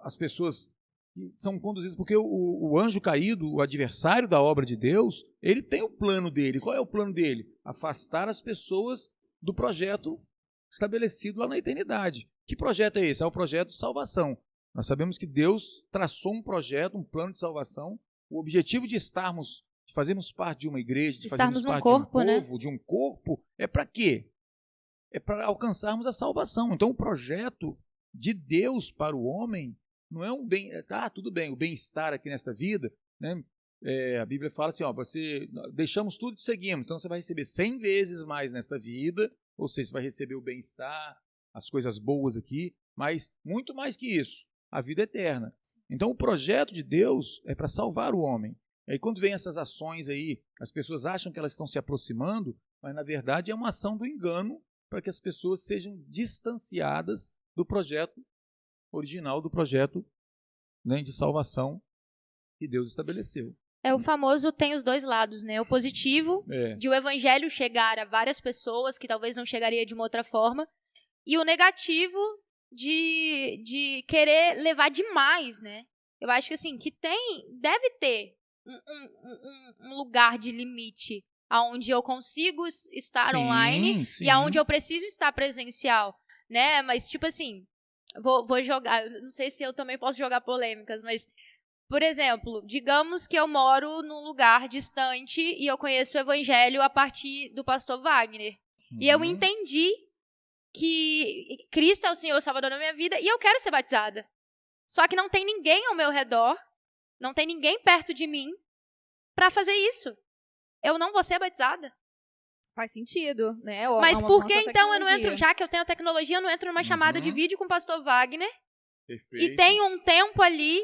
as pessoas que são conduzidas. Porque o anjo caído, o adversário da obra de Deus, ele tem o plano dele. Qual é o plano dele? Afastar as pessoas do projeto estabelecido lá na eternidade. Que projeto é esse? É o projeto de salvação. Nós sabemos que Deus traçou um projeto, um plano de salvação. O objetivo de fazermos parte de uma igreja, de fazermos parte de um povo, de um corpo, é para quê? É para alcançarmos a salvação. Então, o projeto de Deus para o homem não é um bem... tudo bem, o bem-estar aqui nesta vida, né? A Bíblia fala assim, deixamos tudo e seguimos. Então, você vai receber 100 vezes mais nesta vida, ou seja, você vai receber o bem-estar, as coisas boas aqui, mas muito mais que isso, a vida eterna. Então, o projeto de Deus é para salvar o homem. E aí, quando vem essas ações aí, as pessoas acham que elas estão se aproximando, mas, na verdade, é uma ação do engano para que as pessoas sejam distanciadas do projeto original, do projeto, né, de salvação que Deus estabeleceu. É o famoso tem os dois lados, né? O positivo de o evangelho chegar a várias pessoas que talvez não chegaria de uma outra forma, e o negativo de querer levar demais, né? Eu acho que assim, deve ter um lugar de limite aonde eu consigo estar online e aonde eu preciso estar presencial, né? Mas tipo assim, vou jogar, não sei se eu também posso jogar polêmicas, mas por exemplo, digamos que eu moro num lugar distante e eu conheço o evangelho a partir do pastor Wagner. E eu entendi que Cristo é o Senhor Salvador da minha vida e eu quero ser batizada. Só que não tem ninguém ao meu redor, não tem ninguém perto de mim para fazer isso. Eu não vou ser batizada. Faz sentido, né? Mas por que então eu não entro, já que eu tenho a tecnologia, eu não entro numa chamada de vídeo com o pastor Wagner? Perfeito. E tenho um tempo ali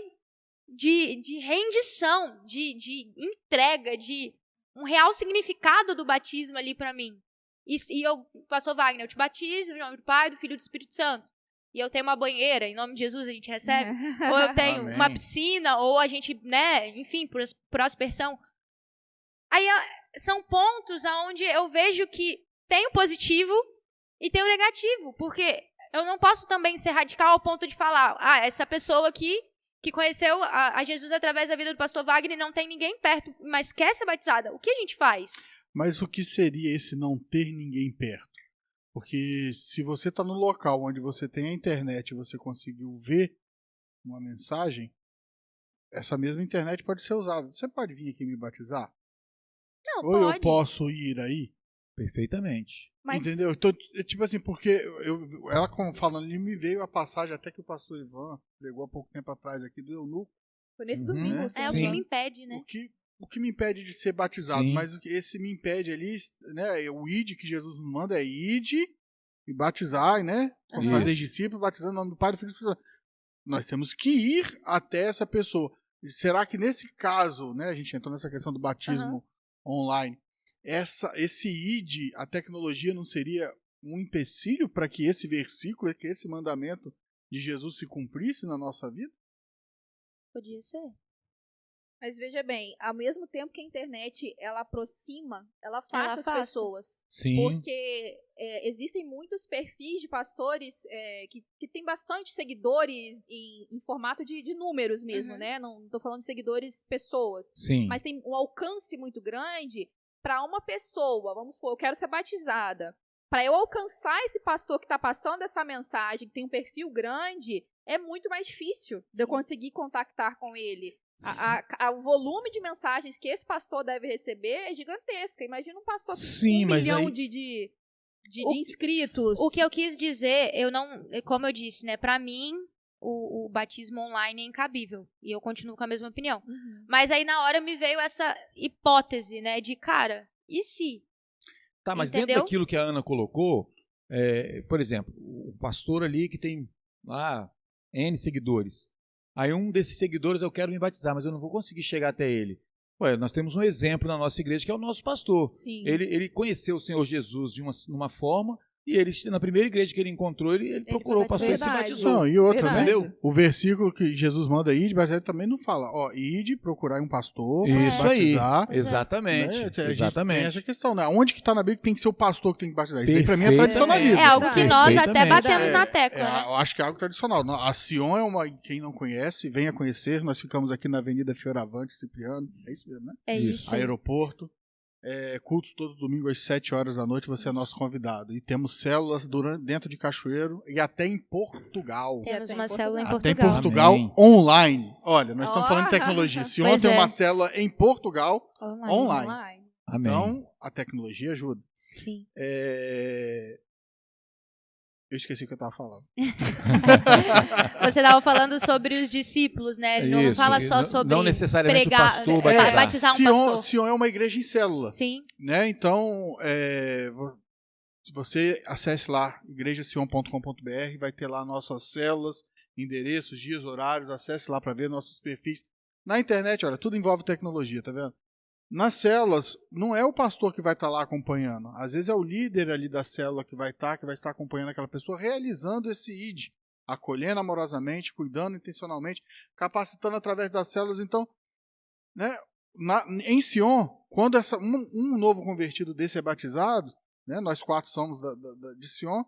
de rendição, de entrega, de um real significado do batismo ali para mim. E eu, pastor Wagner, eu te batizo em nome do Pai, do Filho e do Espírito Santo. E eu tenho uma banheira, em nome de Jesus a gente recebe. Ou eu tenho uma piscina, ou a gente, né, enfim, por aspersão. Aí são pontos onde eu vejo que tem o positivo e tem o negativo. Porque eu não posso também ser radical ao ponto de falar, essa pessoa aqui que conheceu a Jesus através da vida do pastor Wagner não tem ninguém perto, mas quer ser batizada. O que a gente faz? Mas o que seria esse não ter ninguém perto? Porque se você está no local onde você tem a internet e você conseguiu ver uma mensagem, essa mesma internet pode ser usada. Você pode vir aqui me batizar? Não, ou pode. Eu posso ir aí? Perfeitamente. Mas... Entendeu? Então, tipo assim, porque ela falando ali, me veio a passagem até que o pastor Ivan pregou há pouco tempo atrás aqui do eunuco. Foi nesse domingo. É o que me impede, né? O que me impede de ser batizado, Sim. mas esse me impede ali, né? O id que Jesus nos manda é id e batizar, né? Fazer discípulos, batizando no nome do Pai, do Filho e do Espírito Santo. Nós temos que ir até essa pessoa. E será que nesse caso, né? A gente entrou nessa questão do batismo online. Esse id, a tecnologia não seria um empecilho para que esse versículo, que esse mandamento de Jesus se cumprisse na nossa vida? Podia ser. Mas veja bem, ao mesmo tempo que a internet ela aproxima, ela afasta as pessoas. Sim. Porque existem muitos perfis de pastores que têm bastante seguidores em formato de números mesmo, né? Não estou falando de seguidores pessoas. Sim. Mas tem um alcance muito grande para uma pessoa. Vamos supor, eu quero ser batizada. para eu alcançar esse pastor que está passando essa mensagem, que tem um perfil grande, é muito mais difícil de eu conseguir contactar com ele. O volume de mensagens que esse pastor deve receber é gigantesca. Imagina um pastor com 1 milhão de inscritos. O que eu quis dizer, como eu disse, né, para mim, o batismo online é incabível. E eu continuo com a mesma opinião. Uhum. Mas aí na hora me veio essa hipótese, né, de cara, e se? Tá, mas Entendeu? dentro daquilo que a Ana colocou, por exemplo, o pastor ali que tem lá N seguidores. Aí um desses seguidores eu quero me batizar, mas eu não vou conseguir chegar até ele. Ué, nós temos um exemplo na nossa igreja que é o nosso pastor. Sim. Ele conheceu o Senhor Jesus de uma forma e ele, na primeira igreja que ele encontrou, ele procurou o pastor e se Verdade. batizou. Não, e outra, né? Entendeu? O versículo que Jesus manda ide, mas ele também não fala, ide procurar um pastor para se Isso batizar. aí, exatamente. Né? A gente Exatamente. tem essa questão, né? Onde que tá na Bíblia que tem que ser o pastor que tem que batizar? Isso daí pra mim é Perfeitamente. tradicionalismo. É algo que nós até Perfeitamente. batemos na tecla, né? Eu acho que é algo tradicional. A Sion é uma, quem não conhece, venha conhecer. Nós ficamos aqui na Avenida Fioravante, Cipriano. É isso mesmo, né? É isso. Aeroporto. Cultos todo domingo às 7 horas da noite, você é nosso convidado. E temos células dentro de Cachoeiro e até em Portugal. Temos Até uma em célula em Portugal. Até em Portugal. Portugal, Amém. online. Olha, nós estamos Ó. falando de tecnologia. Se Pois ontem é. uma célula em Portugal, online. Online. Amém. Então a tecnologia ajuda. Sim. Eu esqueci o que eu estava falando. Você estava falando sobre os discípulos, né? Não Isso. fala só sobre Não necessariamente pregar, o pastor batizar. batizar. um pastor. Sion é uma igreja em célula. Sim. Né? Então, se você acesse lá, igrejasion.com.br, vai ter lá nossas células, endereços, dias, horários, acesse lá para ver nossos perfis. Na internet, olha, tudo envolve tecnologia, tá vendo? Nas células, não é o pastor que vai estar lá acompanhando. Às vezes é o líder ali da célula que vai estar acompanhando aquela pessoa, realizando esse ID, acolhendo amorosamente, cuidando intencionalmente, capacitando através das células. Então, né, em Sion, quando um novo convertido desse é batizado, né, nós 4 somos de Sion,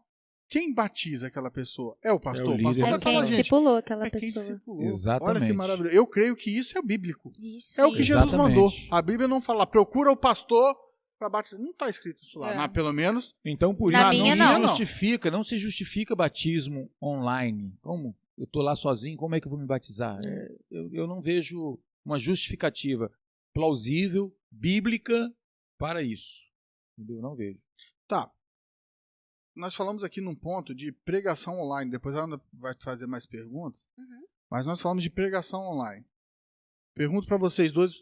quem batiza aquela pessoa? É o pastor. É o líder. O pastor É vai quem falar, gente, discipulou aquela é quem pessoa. discipulou. Exatamente. Olha que maravilha. Eu creio que isso é bíblico. Isso. É o que Jesus Exatamente. mandou. A Bíblia não fala, procura o pastor para batizar. Não está escrito isso lá, É. mas pelo menos. Então, por Na isso, minha, não se justifica batismo online. Como? Eu estou lá sozinho, como é que eu vou me batizar? Eu não vejo uma justificativa plausível, bíblica, para isso. Entendeu? Eu não vejo. Tá. Nós falamos aqui num ponto de pregação online. Depois a Ana vai fazer mais perguntas. Uhum. Mas nós falamos de pregação online. Pergunto para vocês dois,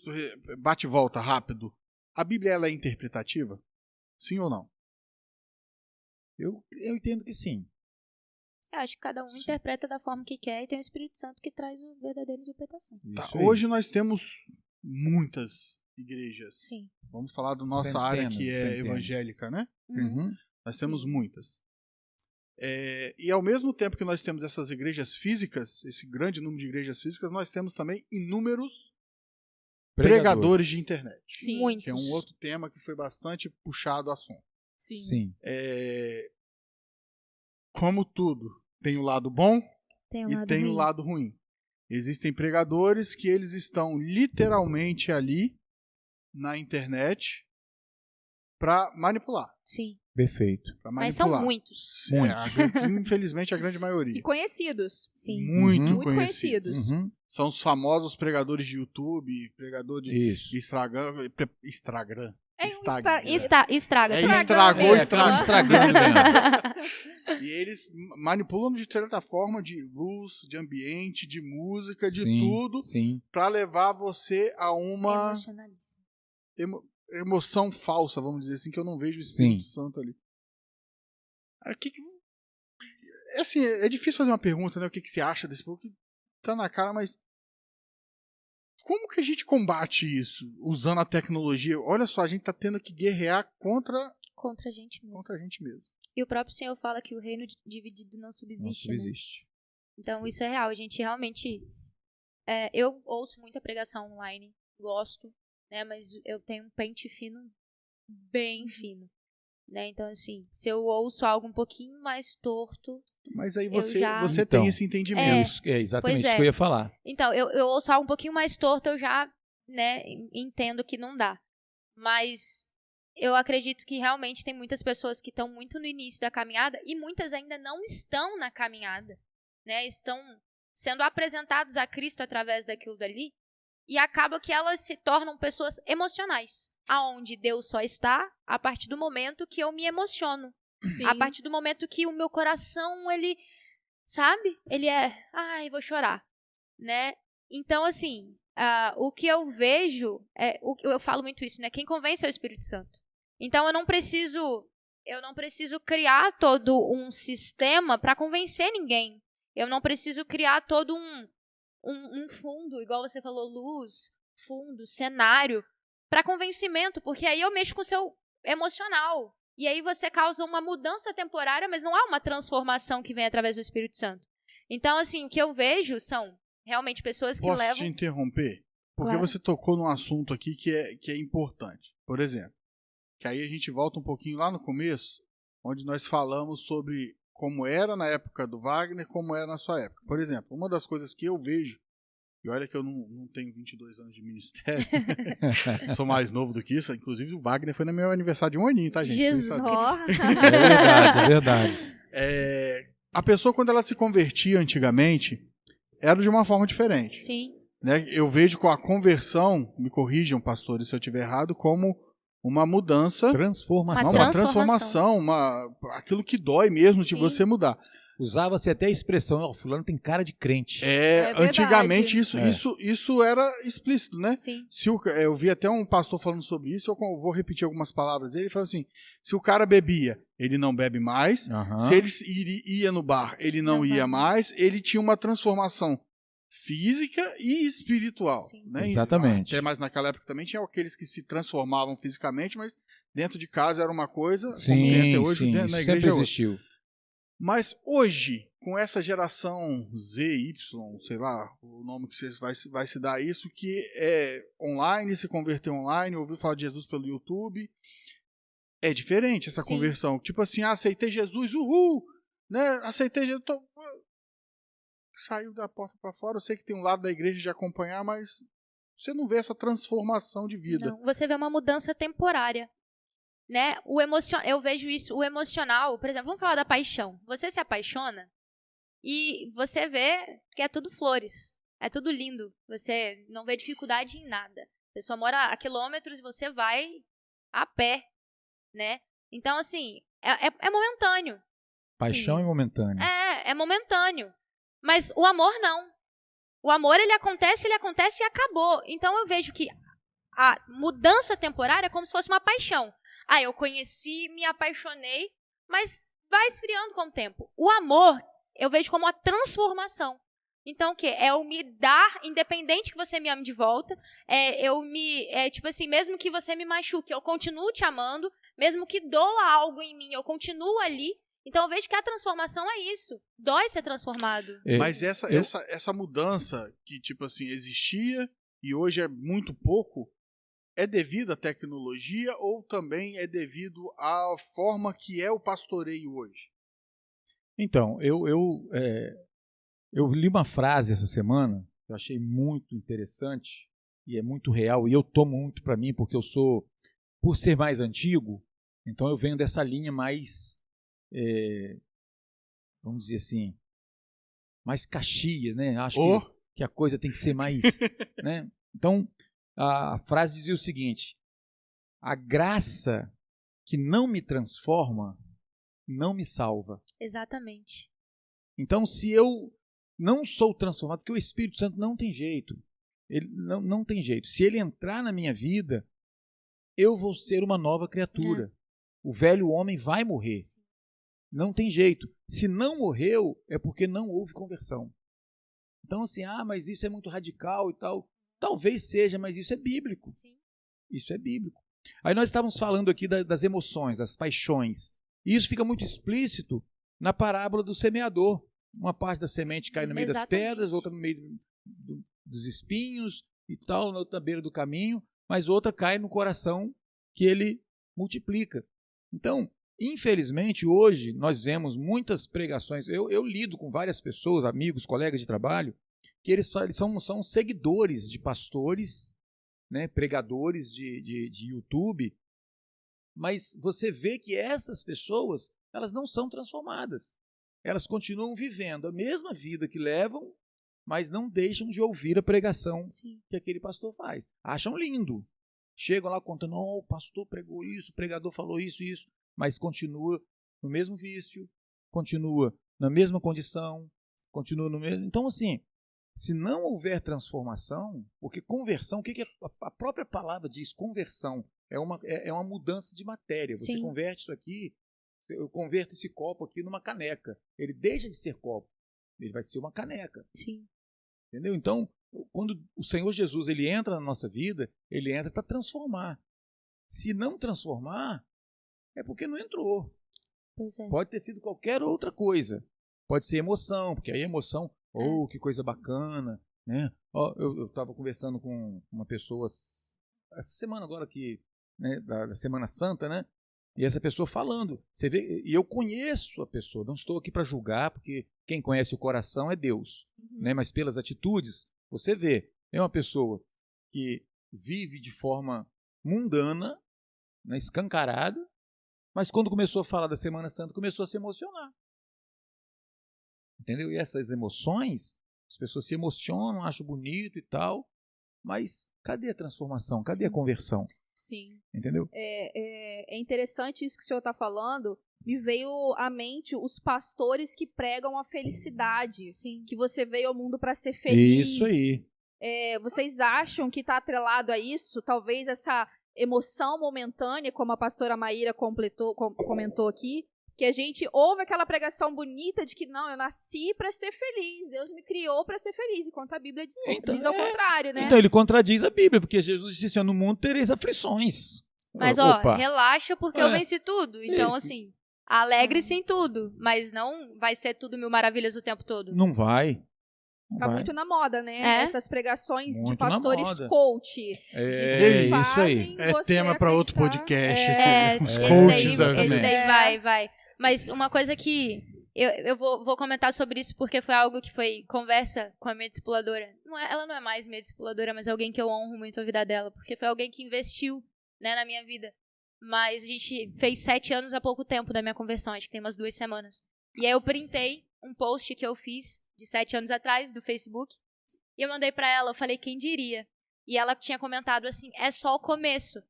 bate e volta rápido. A Bíblia ela é interpretativa? Sim ou não? Eu entendo que sim. Eu acho que cada um Sim. interpreta da forma que quer e tem o Espírito Santo que traz a verdadeira interpretação. Tá. Isso aí. Hoje nós temos muitas igrejas. Sim. Vamos falar da nossa área que é Centenas. evangélica, né? Uhum. Nós temos muitas. E ao mesmo tempo que nós temos essas igrejas físicas, esse grande número de igrejas físicas, nós temos também inúmeros pregadores de internet. Sim. Muitos. Que é um outro tema que foi bastante puxado assunto. Sim. Sim. Como tudo, tem o lado bom Tem um e lado tem ruim. o lado ruim. Existem pregadores que eles estão literalmente ali na internet para manipular. Sim. Perfeito. Pra Mas manipular. são muitos. Infelizmente, a grande maioria. E conhecidos. Sim. Muito, Uhum. Muito conhecidos. conhecidos. Uhum. São os famosos pregadores de YouTube, pregador de Isso. Instagram. Instagram. É um Instagram. Estraga. É, também. estragou, Estragou. estragando. Estragando. E eles manipulam de certa forma de luz, de ambiente, de música, de Sim, tudo, Sim. para levar você a uma Emocionalismo. emoção falsa, vamos dizer assim, que eu não vejo o Espírito Santo ali. Cara, é assim, é difícil fazer uma pergunta, né? O que você acha desse povo? Tá na cara, mas como que a gente combate isso usando a tecnologia? Olha só, a gente tá tendo que guerrear contra Contra a gente mesmo. a gente mesmo. E o próprio Senhor fala que o reino dividido não Não subsiste, né? subsiste. Então isso é real. A gente realmente... eu ouço muita pregação online. Gosto, né? Mas eu tenho um pente fino, bem fino. Né? Então, assim, se eu ouço algo um pouquinho mais torto... Mas aí Eu você já- tem Então, esse entendimento. Isso, exatamente Pois isso é. que eu ia falar. Então, eu ouço algo um pouquinho mais torto, eu já, né, entendo que não dá. Mas eu acredito que realmente tem muitas pessoas que estão muito no início da caminhada e muitas ainda não estão na caminhada, né? Estão sendo apresentados a Cristo através daquilo dali e acaba que elas se tornam pessoas emocionais, aonde Deus só está a partir do momento que eu me emociono. Sim. A partir do momento que o meu coração, ele, sabe? Ele ai, vou chorar, né? Então, assim, o que eu vejo, eu falo muito isso, né? Quem convence é o Espírito Santo. Então, eu não preciso criar todo um sistema para convencer ninguém. Eu não preciso criar todo um fundo, igual você falou, luz, fundo, cenário, para convencimento, porque aí eu mexo com o seu emocional. E aí você causa uma mudança temporária, mas não há uma transformação que vem através do Espírito Santo. Então, assim, o que eu vejo são realmente pessoas que levam... Posso te interromper? Porque Claro. você tocou num assunto aqui que é importante. Por exemplo, que aí a gente volta um pouquinho lá no começo, onde nós falamos sobre como era na época do Wagner, como era na sua época. Por exemplo, uma das coisas que eu vejo, e olha que eu não tenho 22 anos de ministério, sou mais novo do que isso, inclusive o Wagner foi no meu aniversário de um aninho, tá, gente? Jesus. É verdade. A pessoa, quando ela se convertia antigamente, era de uma forma diferente. Sim. Né? Eu vejo com a conversão, me corrijam, pastores, se eu estiver errado, como uma mudança, Transformação. uma transformação, aquilo que dói mesmo de Sim. você mudar. Usava-se até a expressão, fulano tem cara de crente. verdade. Antigamente isso era explícito, né? Sim. Eu vi até um pastor falando sobre isso, eu vou repetir algumas palavras dele, ele falou assim, se o cara bebia, ele não bebe mais, Aham. se ele ia no bar, ele não ia mais, ele tinha uma transformação física e espiritual. Sim. Né? Exatamente. Até mais naquela época também tinha aqueles que se transformavam fisicamente, mas dentro de casa era uma coisa, como tem até hoje, na isso igreja sempre é outra. existiu. Mas hoje, com essa geração Z, Y, sei lá, o nome que você vai se dar a isso, que é online, se converteu online, ouviu falar de Jesus pelo YouTube, é diferente essa Sim. conversão. Tipo assim, aceitei Jesus, uhul! Né? Aceitei Jesus, saiu da porta para fora, eu sei que tem um lado da igreja de acompanhar, mas você não vê essa transformação de vida. Não, você vê uma mudança temporária. Né? Eu vejo isso, o emocional, por exemplo, vamos falar da paixão. Você se apaixona e você vê que é tudo flores, é tudo lindo. Você não vê dificuldade em nada. A pessoa mora a quilômetros e você vai a pé, né? Então, assim, é momentâneo. Paixão Sim. é momentânea. É momentâneo. Mas o amor não. O amor, ele acontece e acabou. Então, eu vejo que a mudança temporária é como se fosse uma paixão. Eu conheci, me apaixonei, mas vai esfriando com o tempo. O amor, eu vejo como uma transformação. Então, o quê? É eu me dar, independente que você me ame de volta, tipo assim, mesmo que você me machuque, eu continuo te amando, mesmo que doa algo em mim, eu continuo ali. Então, eu vejo que a transformação é isso. Dói ser transformado. Mas essa mudança que, tipo assim, existia e hoje é muito pouco, é devido à tecnologia ou também é devido à forma que é o pastoreio hoje? Então, eu li uma frase essa semana que eu achei muito interessante e é muito real, e eu tomo muito para mim porque por ser mais antigo, então eu venho dessa linha mais, vamos dizer assim, mais caxia, né? Acho que a coisa tem que ser mais, né? Então, a frase dizia o seguinte: a graça que não me transforma não me salva. Exatamente. Então, se eu não sou transformado, porque o Espírito Santo não tem jeito, ele não tem jeito. Se ele entrar na minha vida, eu vou ser uma nova criatura. O velho homem vai morrer. Não tem jeito. Se não morreu, é porque não houve conversão. Então, assim, mas isso é muito radical e tal. Talvez seja, mas isso é bíblico. Sim. Isso é bíblico. Aí nós estávamos falando aqui das emoções, das paixões. E isso fica muito explícito na parábola do semeador. Uma parte da semente cai no meio das pedras, outra no meio dos espinhos e tal, na outra beira do caminho, mas outra cai no coração que ele multiplica. Então, infelizmente, hoje nós vemos muitas pregações. Eu lido com várias pessoas, amigos, colegas de trabalho, que eles são seguidores de pastores, né, pregadores de YouTube, Mas você vê que essas pessoas, elas não são transformadas. Elas continuam vivendo a mesma vida que levam, mas não deixam de ouvir a pregação que aquele pastor faz. Acham lindo. Chegam lá contando, o pastor pregou isso, o pregador falou isso, mas continua no mesmo vício, continua na mesma condição, continua no mesmo... Então, assim, se não houver transformação, porque conversão, o que a própria palavra diz? Conversão é uma mudança de matéria. Você converte isso aqui, eu converto esse copo aqui numa caneca. Ele deixa de ser copo, ele vai ser uma caneca. Sim. Entendeu? Então, quando o Senhor Jesus ele entra na nossa vida, ele entra para transformar. Se não transformar, é porque não entrou. Pois é. Pode ter sido qualquer outra coisa. Pode ser emoção, porque aí a emoção, que coisa bacana, né? Eu estava conversando com uma pessoa essa semana agora aqui, né, da Semana Santa, né? E essa pessoa falando, você vê, e eu conheço a pessoa, não estou aqui para julgar, porque quem conhece o coração é Deus, né? Mas pelas atitudes, você vê, é uma pessoa que vive de forma mundana, né, escancarada, mas quando começou a falar da Semana Santa, começou a se emocionar. Entendeu? E essas emoções, as pessoas se emocionam, acham bonito e tal, mas cadê a transformação? Cadê a conversão? Sim. Entendeu? É interessante isso que o senhor está falando. Me veio à mente os pastores que pregam a felicidade. Sim. Que você veio ao mundo para ser feliz. Isso aí. Vocês acham que está atrelado a isso? Talvez essa emoção momentânea, como a pastora Maíra comentou aqui, que a gente ouve aquela pregação bonita de que não, eu nasci para ser feliz, Deus me criou para ser feliz, enquanto a Bíblia diz ao contrário, né? Então ele contradiz a Bíblia, porque Jesus disse assim, no mundo tereis aflições. Mas relaxa porque eu venci tudo, então assim, alegre-se em tudo, mas não vai ser tudo mil maravilhas o tempo todo. Não vai. Tá muito na moda, né? Essas pregações muito de pastores coach. Isso aí. É tema para outro podcast. Os coaches da esse daí vai. Mas uma coisa que eu vou comentar sobre isso porque foi algo que foi conversa com a minha discipuladora. Ela não é mais minha discipuladora, mas é alguém que eu honro muito a vida dela, porque foi alguém que investiu, né, na minha vida. Mas a gente fez 7 anos há pouco tempo da minha conversão, acho que tem umas 2 semanas. E aí eu printei um post que eu fiz de 7 anos atrás, do Facebook, e eu mandei pra ela, eu falei, quem diria? E ela tinha comentado assim, é só o começo.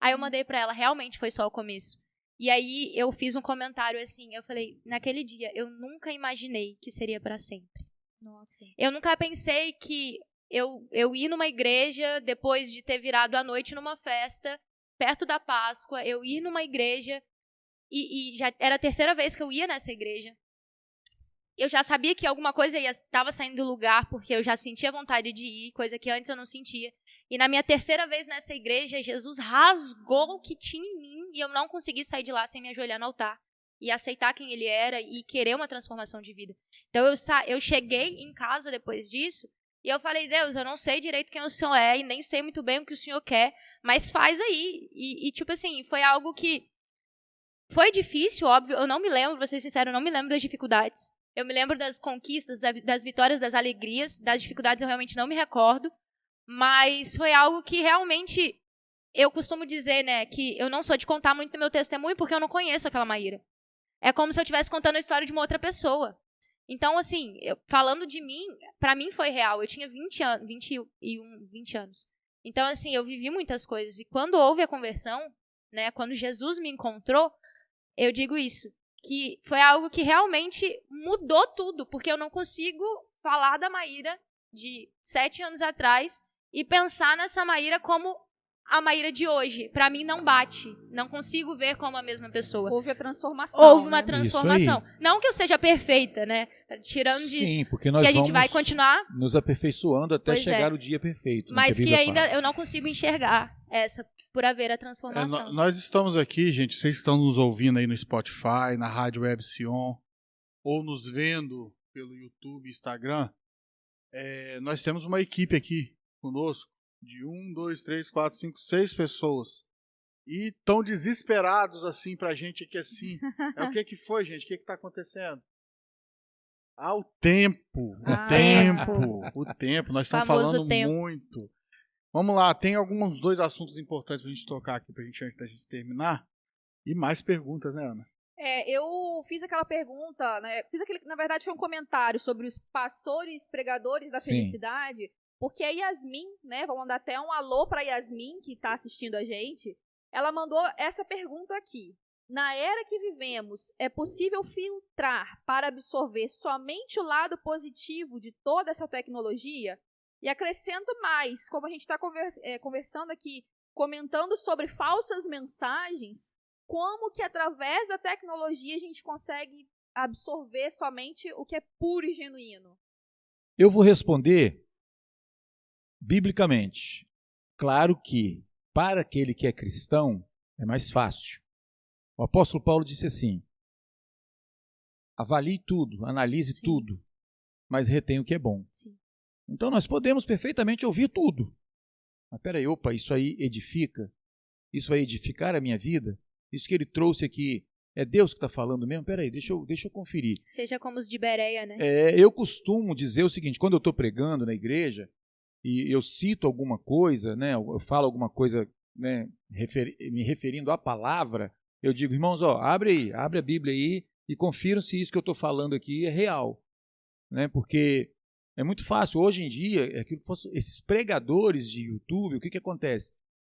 Aí eu mandei pra ela, realmente foi só o começo. E aí eu fiz um comentário assim, eu falei, naquele dia, eu nunca imaginei que seria pra sempre. Nossa. Eu nunca pensei que eu ir numa igreja, depois de ter virado à noite numa festa, perto da Páscoa, eu ir numa igreja, e já era a 3ª vez que eu ia nessa igreja. Eu já sabia que alguma coisa estava saindo do lugar, porque eu já sentia vontade de ir, coisa que antes eu não sentia. E na minha 3ª vez nessa igreja, Jesus rasgou o que tinha em mim, e eu não consegui sair de lá sem me ajoelhar no altar. E aceitar quem ele era e querer uma transformação de vida. Então eu cheguei em casa depois disso, e eu falei, Deus, eu não sei direito quem o Senhor é, e nem sei muito bem o que o Senhor quer, mas faz aí. E tipo assim, foi algo que foi difícil, óbvio, eu não me lembro, vou ser sincero, eu não me lembro das dificuldades. Eu me lembro das conquistas, das vitórias, das alegrias, das dificuldades eu realmente não me recordo, mas foi algo que realmente, eu costumo dizer, né, que eu não sou de contar muito do meu testemunho porque eu não conheço aquela Maíra. É como se eu estivesse contando a história de uma outra pessoa. Então, assim, falando de mim, pra mim foi real, eu tinha 20 anos. Então, assim, eu vivi muitas coisas, e quando houve a conversão, né, quando Jesus me encontrou, eu digo isso, que foi algo que realmente mudou tudo, porque eu não consigo falar da Maíra de 7 anos atrás e pensar nessa Maíra como a Maíra de hoje. Pra mim não bate, não consigo ver como a mesma pessoa. Houve a transformação. Houve uma transformação. Não que eu seja perfeita, né? Tirando disso. Sim, porque nós que a gente vai continuar nos aperfeiçoando até chegar o dia perfeito. Mas que ainda eu não consigo enxergar essa por haver a transformação. Nós estamos aqui, gente, vocês estão nos ouvindo aí no Spotify, na Rádio Web Sion, ou nos vendo pelo YouTube, Instagram. Nós temos uma equipe aqui conosco, de 1, 2, 3, 4, 5, 6 pessoas. E tão desesperados assim pra gente aqui assim. O que foi, gente? O que tá acontecendo? O tempo. O tempo. Nós estamos falando muito. Vamos lá, tem alguns 2 assuntos importantes pra gente tocar aqui, antes da gente terminar. E mais perguntas, né, Ana? Eu fiz aquela pergunta, né? Na verdade, foi um comentário sobre os pastores pregadores da Sim. felicidade, porque a Yasmin, né? Vou mandar até um alô para Yasmin, que está assistindo a gente. Ela mandou essa pergunta aqui. Na era que vivemos, é possível filtrar para absorver somente o lado positivo de toda essa tecnologia? E acrescento mais, como a gente está conversando aqui, comentando sobre falsas mensagens, como que através da tecnologia a gente consegue absorver somente o que é puro e genuíno? Eu vou responder biblicamente. Claro que, para aquele que é cristão, é mais fácil. O apóstolo Paulo disse assim: avalie tudo, analise Sim. tudo, mas retenha o que é bom. Sim. Então nós podemos perfeitamente ouvir tudo. Mas peraí, opa, isso aí edifica? Isso vai edificar a minha vida? Isso que ele trouxe aqui, é Deus que está falando mesmo? Peraí, deixa eu conferir. Seja como os de Bereia, né? Eu costumo dizer o seguinte: quando eu estou pregando na igreja e eu cito alguma coisa, né, eu falo alguma coisa, né, me referindo à palavra, eu digo, irmãos, abre a Bíblia aí e confiram se isso que eu estou falando aqui é real. Né, porque é muito fácil. Hoje em dia, esses pregadores de YouTube, o que acontece?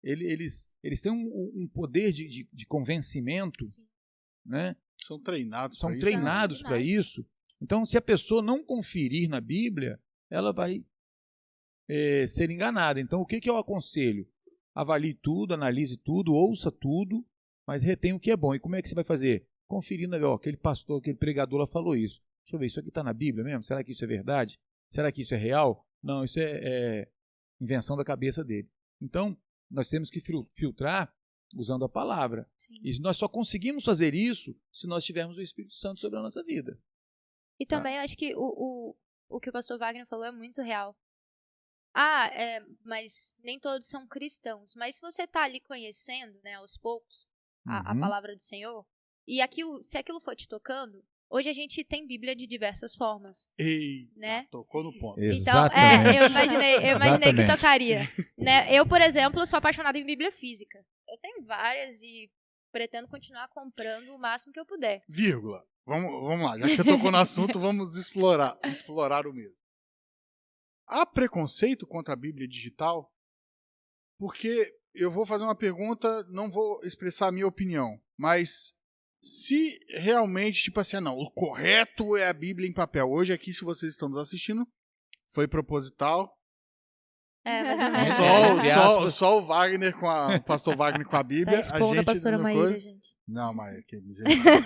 Eles têm um poder de convencimento, né? São treinados São para isso. treinados para isso. Então, se a pessoa não conferir na Bíblia, ela vai ser enganada. Então, o que eu aconselho? Avalie tudo, analise tudo, ouça tudo, mas retenha o que é bom. E como é que você vai fazer? Conferindo, aquele pastor, aquele pregador lá falou isso. Deixa eu ver, isso aqui está na Bíblia mesmo? Será que isso é verdade? Será que isso é real? Não, isso é invenção da cabeça dele. Então, nós temos que filtrar usando a palavra. Sim. E nós só conseguimos fazer isso se nós tivermos o Espírito Santo sobre a nossa vida. E também acho que o que o pastor Wagner falou é muito real. Mas nem todos são cristãos. Mas se você está ali conhecendo, né, aos poucos, a palavra do Senhor, e se aquilo for te tocando, hoje a gente tem Bíblia de diversas formas. Né? Tocou no ponto. Exatamente. Então, eu imaginei que Exatamente. tocaria. Né? Eu, por exemplo, sou apaixonada em Bíblia física. Eu tenho várias e pretendo continuar comprando o máximo que eu puder. Vírgula. Vamos lá, já que você tocou no assunto, vamos explorar o mesmo. Há preconceito contra a Bíblia digital? Porque eu vou fazer uma pergunta, não vou expressar a minha opinião, mas se realmente, tipo assim, não, o correto é a Bíblia em papel. Hoje aqui, se vocês estão nos assistindo, foi proposital. Mais ou menos. Só o Wagner o pastor Wagner com a Bíblia. Tá expondo a pastora Maíra, gente. Não, Maíra, que misericórdia.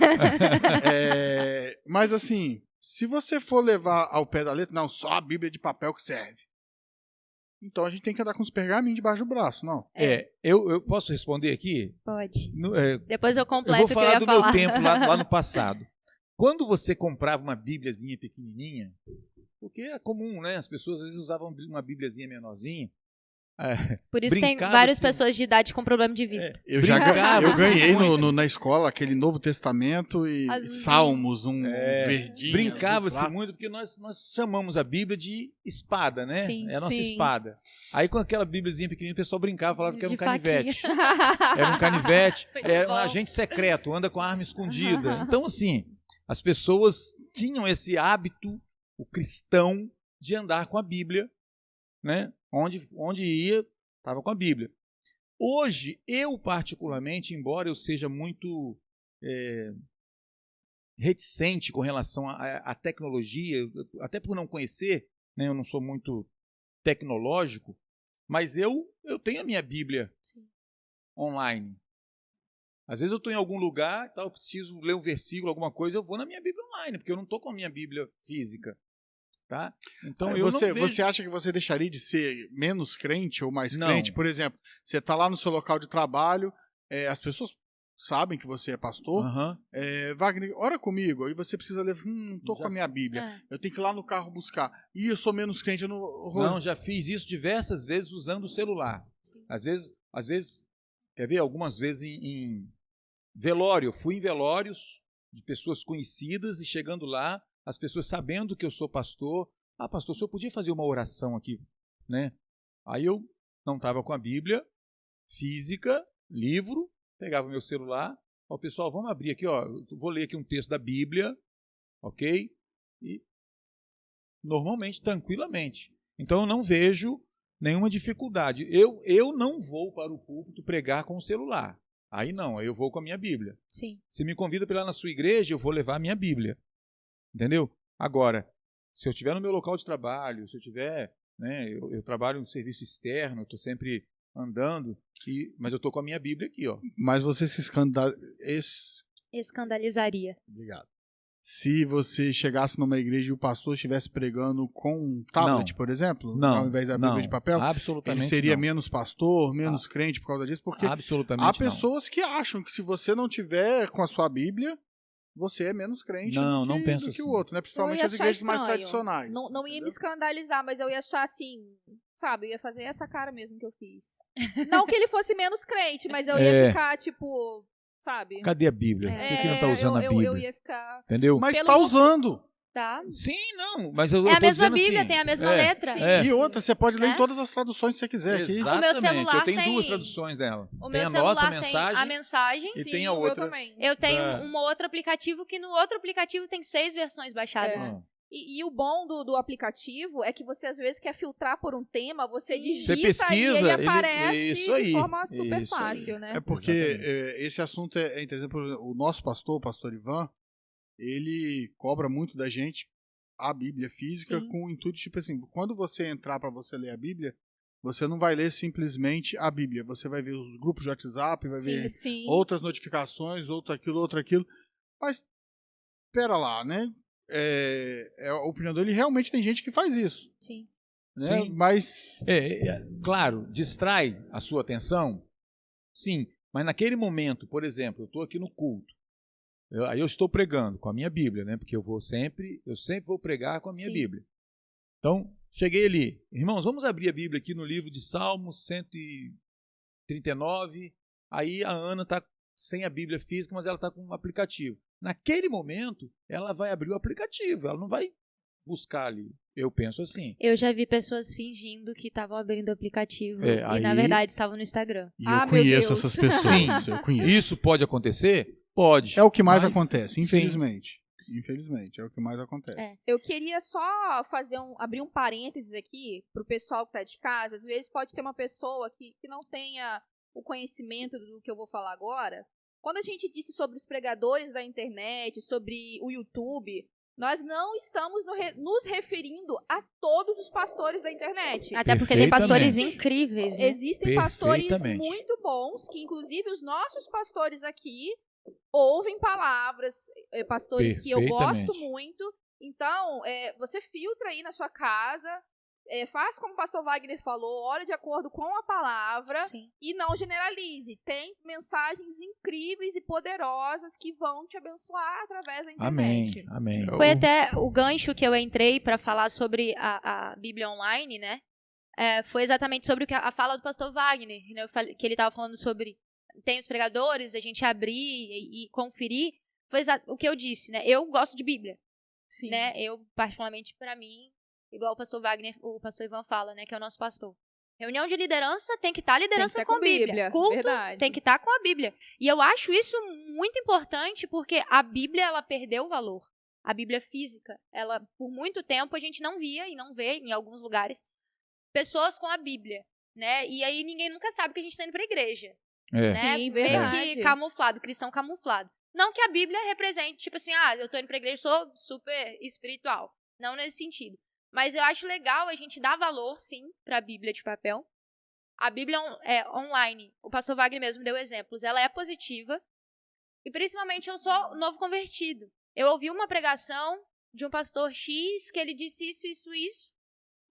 Mas assim, se você for levar ao pé da letra, não, só a Bíblia de papel que serve. Então a gente tem que andar com os pergaminhos debaixo do braço, não? Eu posso responder aqui? Pode. Depois eu Eu completo vou falar o que eu ia do falar. meu tempo lá no passado. Quando você comprava uma bíbliazinha pequenininha, porque é comum, né? As pessoas às vezes usavam uma bíbliazinha menorzinha. Por isso tem várias pessoas de idade com problema de vista. Eu ganhei na escola aquele Novo Testamento e Salmos, verdinho. Brincava-se muito porque nós chamamos a Bíblia de espada, né? Sim, é a nossa sim. espada. Aí com aquela bíbliazinha pequenininha, o pessoal brincava, falava que era um canivete. Faquinha. Era um canivete, era um bom. agente secreto, anda com a arma escondida. Então, assim, as pessoas tinham esse hábito, o cristão, de andar com a Bíblia, né? Onde ia, estava com a Bíblia. Hoje, eu particularmente, embora eu seja muito reticente com relação à tecnologia, até por não conhecer, né, eu não sou muito tecnológico, mas eu tenho a minha Bíblia online. Às vezes eu estou em algum lugar, eu preciso ler um versículo, alguma coisa, eu vou na minha Bíblia online, porque eu não estou com a minha Bíblia física. Tá? Então você acha que você deixaria de ser menos crente ou mais crente? Por exemplo, você está lá no seu local de trabalho, as pessoas sabem que você é pastor. Wagner, ora comigo, aí você precisa ler, não estou com a minha Bíblia, eu tenho que ir lá no carro buscar. E eu sou menos crente, eu não... Não, já fiz isso diversas vezes usando o celular. Às vezes, quer ver, algumas vezes em velório, eu fui em velórios de pessoas conhecidas e chegando lá, as pessoas sabendo que eu sou pastor, pastor, o senhor podia fazer uma oração aqui, né? Aí eu não estava com a Bíblia física, livro, pegava meu celular, Ó, pessoal, vamos abrir aqui, ó. Eu vou ler aqui um texto da Bíblia, ok? E normalmente, tranquilamente. Então, eu não vejo nenhuma dificuldade. Eu não vou para o púlpito pregar com o celular. Aí não, aí eu vou com a minha Bíblia. Sim. Se me convida para ir lá na sua igreja, eu vou levar a minha Bíblia. Entendeu? Agora, se eu estiver no meu local de trabalho, se eu tiver, né, eu trabalho no serviço externo, eu estou sempre andando, mas eu estou com a minha Bíblia aqui, ó. Mas você se Escandalizaria. Obrigado. Se você chegasse numa igreja e o pastor estivesse pregando com um tablet, por exemplo, ao invés da Bíblia de papel, absolutamente ele seria não. menos pastor, menos crente por causa disso, porque absolutamente há pessoas que acham que se você não tiver com a sua Bíblia, você é menos crente não penso do que assim. o outro, né? Principalmente as igrejas mais tradicionais. Não ia me escandalizar, mas eu ia achar assim, sabe, eu ia fazer essa cara mesmo que eu fiz. Não que ele fosse menos crente, mas eu ia ficar, tipo, sabe? Cadê a Bíblia? Por que não está usando a Bíblia? Eu ia ficar... Entendeu? Mas está usando. Tá. Sim, não, mas eu É a tô mesma dizendo Bíblia, assim, tem a mesma letra. E outra, você pode ler É? em todas as traduções que você quiser aqui. Exatamente. O meu celular eu tenho tem- duas traduções dela. O Tem meu a celular nossa tem mensagem a mensagem. e Sim, tem a o meu outra. também. Eu tenho É. um outro aplicativo que no outro aplicativo tem 6 versões baixadas. Ah. E o bom do aplicativo é que você às vezes quer filtrar por um tema, você digita Você pesquisa, e ele aparece isso aí, de forma super isso aí. fácil, né? É porque Exatamente. esse assunto é interessante. Por exemplo, o nosso pastor, o pastor Ivan, ele cobra muito da gente a Bíblia física Sim. com o intuito, tipo assim, quando você entrar para você ler a Bíblia, você não vai ler simplesmente a Bíblia, você vai ver os grupos de WhatsApp, vai ver Sim. outras notificações, outro aquilo. Mas, pera lá, né? É a opinião dele, realmente tem gente que faz isso. Sim. Né? Sim. Mas Claro, distrai a sua atenção, sim, mas naquele momento, por exemplo, eu estou aqui no culto, aí eu estou pregando com a minha Bíblia, né? Porque eu sempre vou pregar com a minha Sim. Bíblia. Então, cheguei ali, irmãos, vamos abrir a Bíblia aqui no livro de Salmos 139, aí a Ana está sem a Bíblia física, mas ela está com um aplicativo. Naquele momento, ela vai abrir o aplicativo, ela não vai buscar ali. Eu penso assim. Eu já vi pessoas fingindo que estavam abrindo o aplicativo e, aí- na verdade, estavam no Instagram. e Ah, eu meu conheço Deus. essas pessoas. Eu conheço. Isso pode acontecer? Pode. É o que mais mas- acontece, infelizmente. Infelizmente, é o que mais acontece. Eu queria só abrir um parênteses aqui pro pessoal que tá de casa. Às vezes pode ter uma pessoa que não tenha o conhecimento do que eu vou falar agora. Quando a gente disse sobre os pregadores da internet, sobre o YouTube, nós não estamos nos referindo a todos os pastores da internet. Até porque tem pastores Perfeitamente. incríveis, né? Existem pastores Perfeitamente. muito bons, que inclusive os nossos pastores aqui ouvem palavras, pastores que eu gosto Perfeitamente. muito. Então, você filtra aí na sua casa, faz como o pastor Wagner falou, ore de acordo com a palavra Sim. e não generalize. Tem mensagens incríveis e poderosas que vão te abençoar através da Amém, internet. amém. Foi até o gancho que eu entrei para falar sobre a Bíblia online, né? Foi exatamente sobre a fala do pastor Wagner, né? Que ele estava falando sobre tem os pregadores, a gente abrir e conferir. Foi o que eu disse, né? Eu gosto de Bíblia, Sim. né? Eu, particularmente, para mim, igual o pastor Wagner, o pastor Ivan fala, né? Que é o nosso pastor. Reunião de liderança tem que estar liderança Tem que estar com Bíblia. Culto verdade. tem que estar com a Bíblia. E eu acho isso muito importante porque a Bíblia, ela perdeu o valor. A Bíblia física, ela, por muito tempo, a gente não via e não vê em alguns lugares pessoas com a Bíblia, né? E aí ninguém nunca sabe que a gente está indo para a igreja. Né? Sim, Meio verdade. que camuflado, cristão camuflado. Não que a Bíblia represente, tipo assim, eu tô indo pra igreja, sou super espiritual. Não nesse sentido. Mas eu acho legal a gente dar valor, sim, pra Bíblia de papel. A Bíblia online, o pastor Wagner mesmo deu exemplos, ela é positiva. E principalmente eu sou novo convertido. Eu ouvi uma pregação de um pastor X que ele disse isso.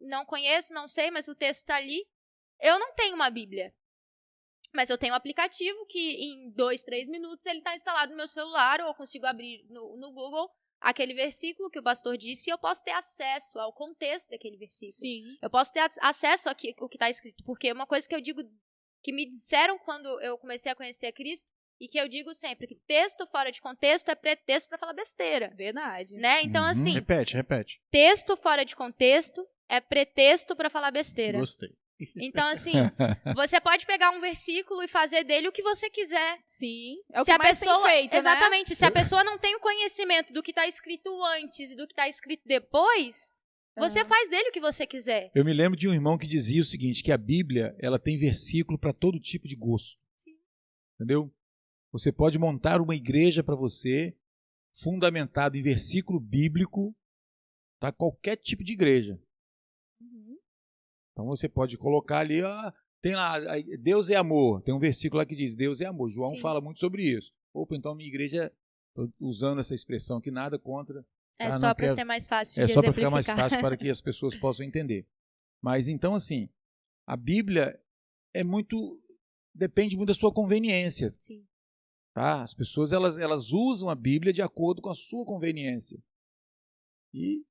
Não conheço, não sei, mas o texto tá ali. Eu não tenho uma Bíblia. Mas eu tenho um aplicativo que em 2, 3 minutos ele está instalado no meu celular, ou eu consigo abrir no Google aquele versículo que o pastor disse e eu posso ter acesso ao contexto daquele versículo. Sim. Eu posso ter acesso ao que está escrito, porque uma coisa que eu digo, que me disseram quando eu comecei a conhecer a Cristo, e que eu digo sempre, que texto fora de contexto é pretexto para falar besteira. Verdade. Né? Então, assim, Repete. texto fora de contexto é pretexto para falar besteira. Gostei. Então, assim, você pode pegar um versículo e fazer dele o que você quiser. Sim, é o Se que a mais pessoa, tem feito, exatamente, se a pessoa não tem o conhecimento do que está escrito antes e do que está escrito depois, você faz dele o que você quiser. Eu me lembro de um irmão que dizia o seguinte, que a Bíblia ela tem versículo para todo tipo de gosto. Sim. Entendeu? Você pode montar uma igreja para você, fundamentado em versículo bíblico, tá? Qualquer tipo de igreja. Então você pode colocar ali, tem lá, Deus é amor. Tem um versículo lá que diz, Deus é amor. João Sim. fala muito sobre isso. Opa, então minha igreja, tô usando essa expressão aqui, nada contra. É tá? só para ser mais fácil de só para exemplificar. ficar mais fácil para que as pessoas possam entender. Mas então, assim, a Bíblia depende muito da sua conveniência. Sim. Tá? As pessoas elas usam a Bíblia de acordo com a sua conveniência. E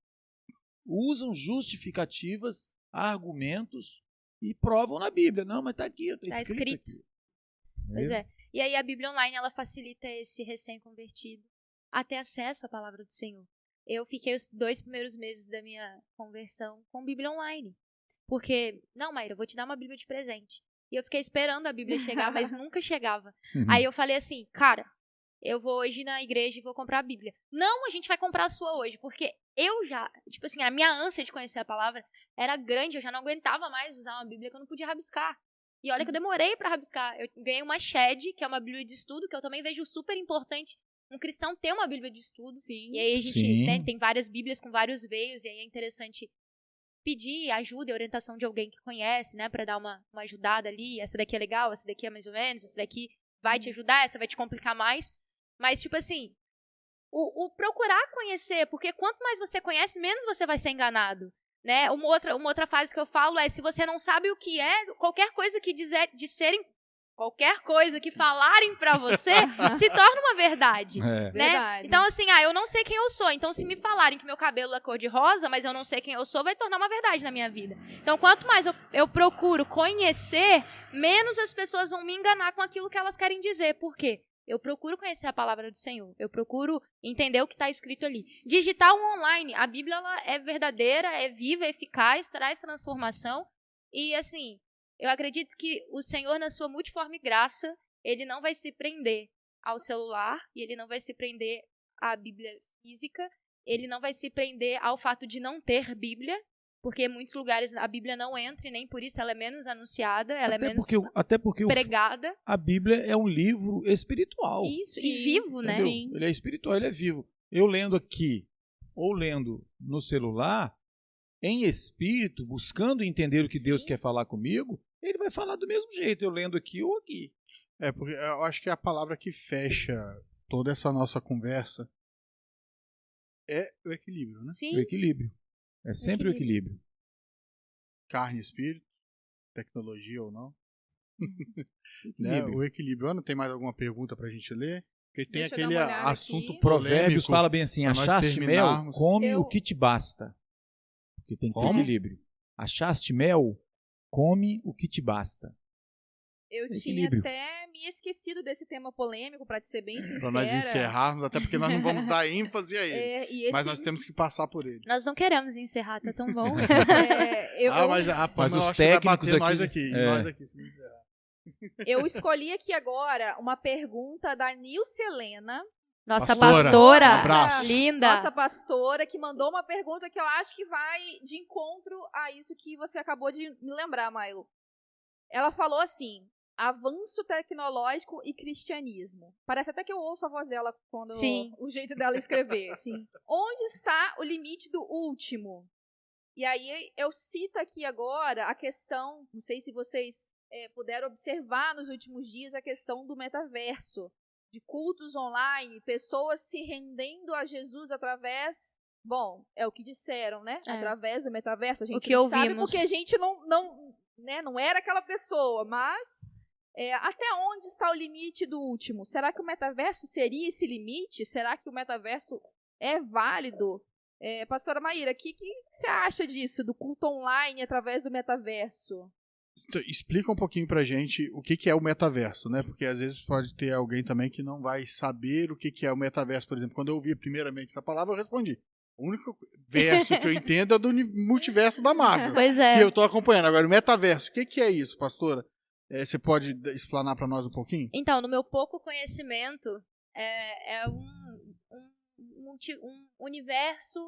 usam justificativas, argumentos e provam na Bíblia. Não, mas está aqui, está escrito. Aqui. Pois é. E aí a Bíblia Online ela facilita esse recém-convertido a ter acesso à palavra do Senhor. Eu fiquei os 2 primeiros meses da minha conversão com Bíblia Online. Porque, não, Maíra, eu vou te dar uma Bíblia de presente. E eu fiquei esperando a Bíblia chegar, mas nunca chegava. Aí eu falei assim, cara, eu vou hoje na igreja e vou comprar a Bíblia. Não, a gente vai comprar a sua hoje, porque eu já, tipo assim, a minha ânsia de conhecer a palavra era grande, eu já não aguentava mais usar uma Bíblia que eu não podia rabiscar. E olha que eu demorei pra rabiscar. Eu ganhei uma Shed, que é uma Bíblia de estudo, que eu também vejo super importante um cristão ter uma Bíblia de estudo. Sim. E aí a gente, né, tem várias Bíblias com vários veios, e aí é interessante pedir ajuda e orientação de alguém que conhece, né, pra dar uma ajudada ali. Essa daqui é legal, essa daqui é mais ou menos, essa daqui vai te ajudar, essa vai te complicar mais. Mas, tipo assim, o procurar conhecer, porque quanto mais você conhece, menos você vai ser enganado, né? Uma outra fase que eu falo é, se você não sabe o que é, qualquer coisa que falarem pra você, se torna uma verdade, né? Verdade. Então, assim, eu não sei quem eu sou, então se me falarem que meu cabelo é cor de rosa, mas eu não sei quem eu sou, vai tornar uma verdade na minha vida. Então, quanto mais eu procuro conhecer, menos as pessoas vão me enganar com aquilo que elas querem dizer. Por quê? Eu procuro conhecer a palavra do Senhor. Eu procuro entender o que está escrito ali. Digital online. A Bíblia ela é verdadeira, é viva, é eficaz, traz transformação. E, assim, eu acredito que o Senhor, na sua multiforme graça, ele não vai se prender ao celular e ele não vai se prender à Bíblia física. Ele não vai se prender ao fato de não ter Bíblia, porque em muitos lugares a Bíblia não entra e nem por isso ela é menos anunciada, ela é menos pregada. A Bíblia é um livro espiritual. Isso, e vivo, né? Sim. Ele é espiritual, ele é vivo. Eu lendo aqui ou lendo no celular, em espírito, buscando entender o que Deus quer falar comigo, ele vai falar do mesmo jeito, eu lendo aqui ou aqui. Porque eu acho que a palavra que fecha toda essa nossa conversa é o equilíbrio, né? Sim. O equilíbrio. É sempre o equilíbrio. Carne e espírito, tecnologia ou não. Né? O equilíbrio. Ana, tem mais alguma pergunta pra gente ler? Porque tem aquele assunto aqui. Provérbios fala bem assim, achaste mel, come o que te basta. Porque tem que ter equilíbrio. Achaste mel, come o que te basta. Eu tinha até me esquecido desse tema polêmico, pra te ser bem sincera. Pra nós encerrarmos, até porque nós não vamos dar ênfase a ele. Mas nós temos que passar por ele. Nós não queremos encerrar, tá tão bom. Mas os técnicos aqui... Nós aqui se encerrar. Eu escolhi aqui agora uma pergunta da Nilce Helena. Nossa pastora, um abraço. Linda. Nossa pastora, que mandou uma pergunta que eu acho que vai de encontro a isso que você acabou de me lembrar, Mailo. Ela falou assim: avanço tecnológico e cristianismo. Parece até que eu ouço a voz dela quando o jeito dela escrever. Sim. Onde está o limite do último? E aí eu cito aqui agora a questão, não sei se vocês puderam observar nos últimos dias a questão do metaverso, de cultos online, pessoas se rendendo a Jesus através, é o que disseram, né? Através do metaverso, a gente o que não sabe ouvimos. porque a gente não era aquela pessoa, mas até onde está o limite do último? Será que o metaverso seria esse limite? Será que o metaverso é válido? Pastora Maíra, o que você acha disso, do culto online através do metaverso? Então, explica um pouquinho pra gente o que é o metaverso, né? Porque às vezes pode ter alguém também que não vai saber o que é o metaverso. Por exemplo, quando eu ouvi primeiramente essa palavra, eu respondi. O único verso que eu entendo é do multiverso da Marvel. Pois é. Que eu tô acompanhando. Agora, o metaverso, o que é isso, pastora? Você pode explanar para nós um pouquinho? Então, no meu pouco conhecimento, é um universo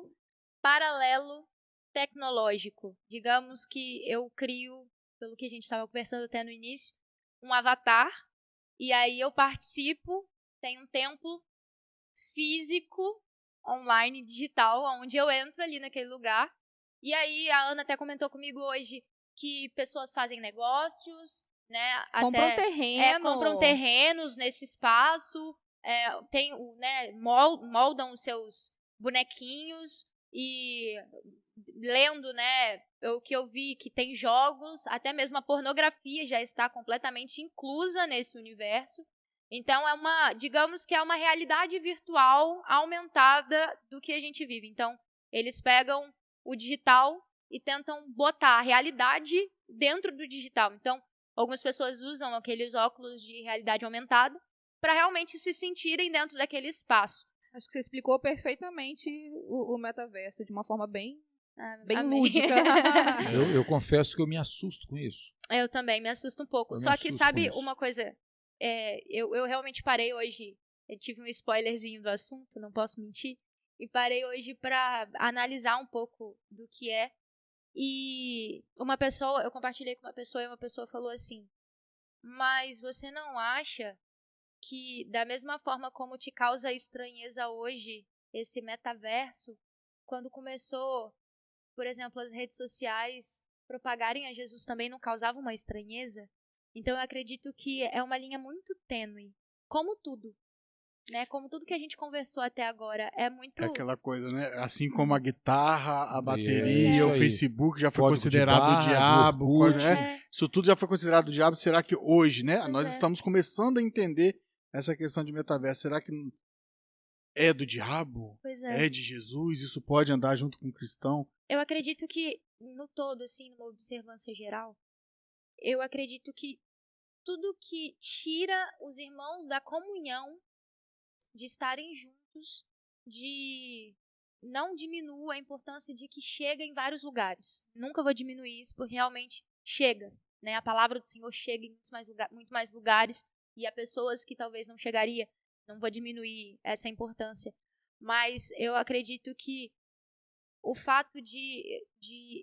paralelo tecnológico. Digamos que eu crio, pelo que a gente estava conversando até no início, um avatar, e aí eu participo, tem um templo físico, online, digital, onde eu entro ali naquele lugar. E aí a Ana até comentou comigo hoje que pessoas fazem negócios, né? Compram terrenos nesse espaço, moldam os seus bonequinhos e lendo, né? O que eu vi que tem jogos, até mesmo a pornografia já está completamente inclusa nesse universo. Então digamos que é uma realidade virtual aumentada do que a gente vive. Então, eles pegam o digital e tentam botar a realidade dentro do digital. Então, algumas pessoas usam aqueles óculos de realidade aumentada para realmente se sentirem dentro daquele espaço. Acho que você explicou perfeitamente o metaverso, de uma forma bem Amém. lúdica. Eu confesso que eu me assusto com isso. Eu também me assusto um pouco. Só que, sabe uma coisa? Eu realmente parei hoje, eu tive um spoilerzinho do assunto, não posso mentir, e parei hoje para analisar um pouco do que é. E eu compartilhei com uma pessoa e uma pessoa falou assim: mas você não acha que da mesma forma como te causa estranheza hoje esse metaverso, quando começou, por exemplo, as redes sociais propagarem a Jesus também não causava uma estranheza? Então eu acredito que é uma linha muito tênue, como tudo, né? Como tudo que a gente conversou até agora, é muito... É aquela coisa, né? Assim como a guitarra, a bateria, o aí. Facebook já foi Código de considerado barras, o diabo. Orkut. Isso tudo já foi considerado o diabo. Será que hoje, né? Pois Nós estamos começando a entender essa questão de metaverso. Será que é do diabo? Pois é. É de Jesus? Isso pode andar junto com o cristão? Eu acredito que, no todo, assim, numa observância geral, eu acredito que tudo que tira os irmãos da comunhão, de estarem juntos, não diminua a importância de que chega em vários lugares. Nunca vou diminuir isso, porque realmente chega, né? A palavra do Senhor chega em muito mais lugares, e há pessoas que talvez não chegaria. Não vou diminuir essa importância. Mas eu acredito que o fato de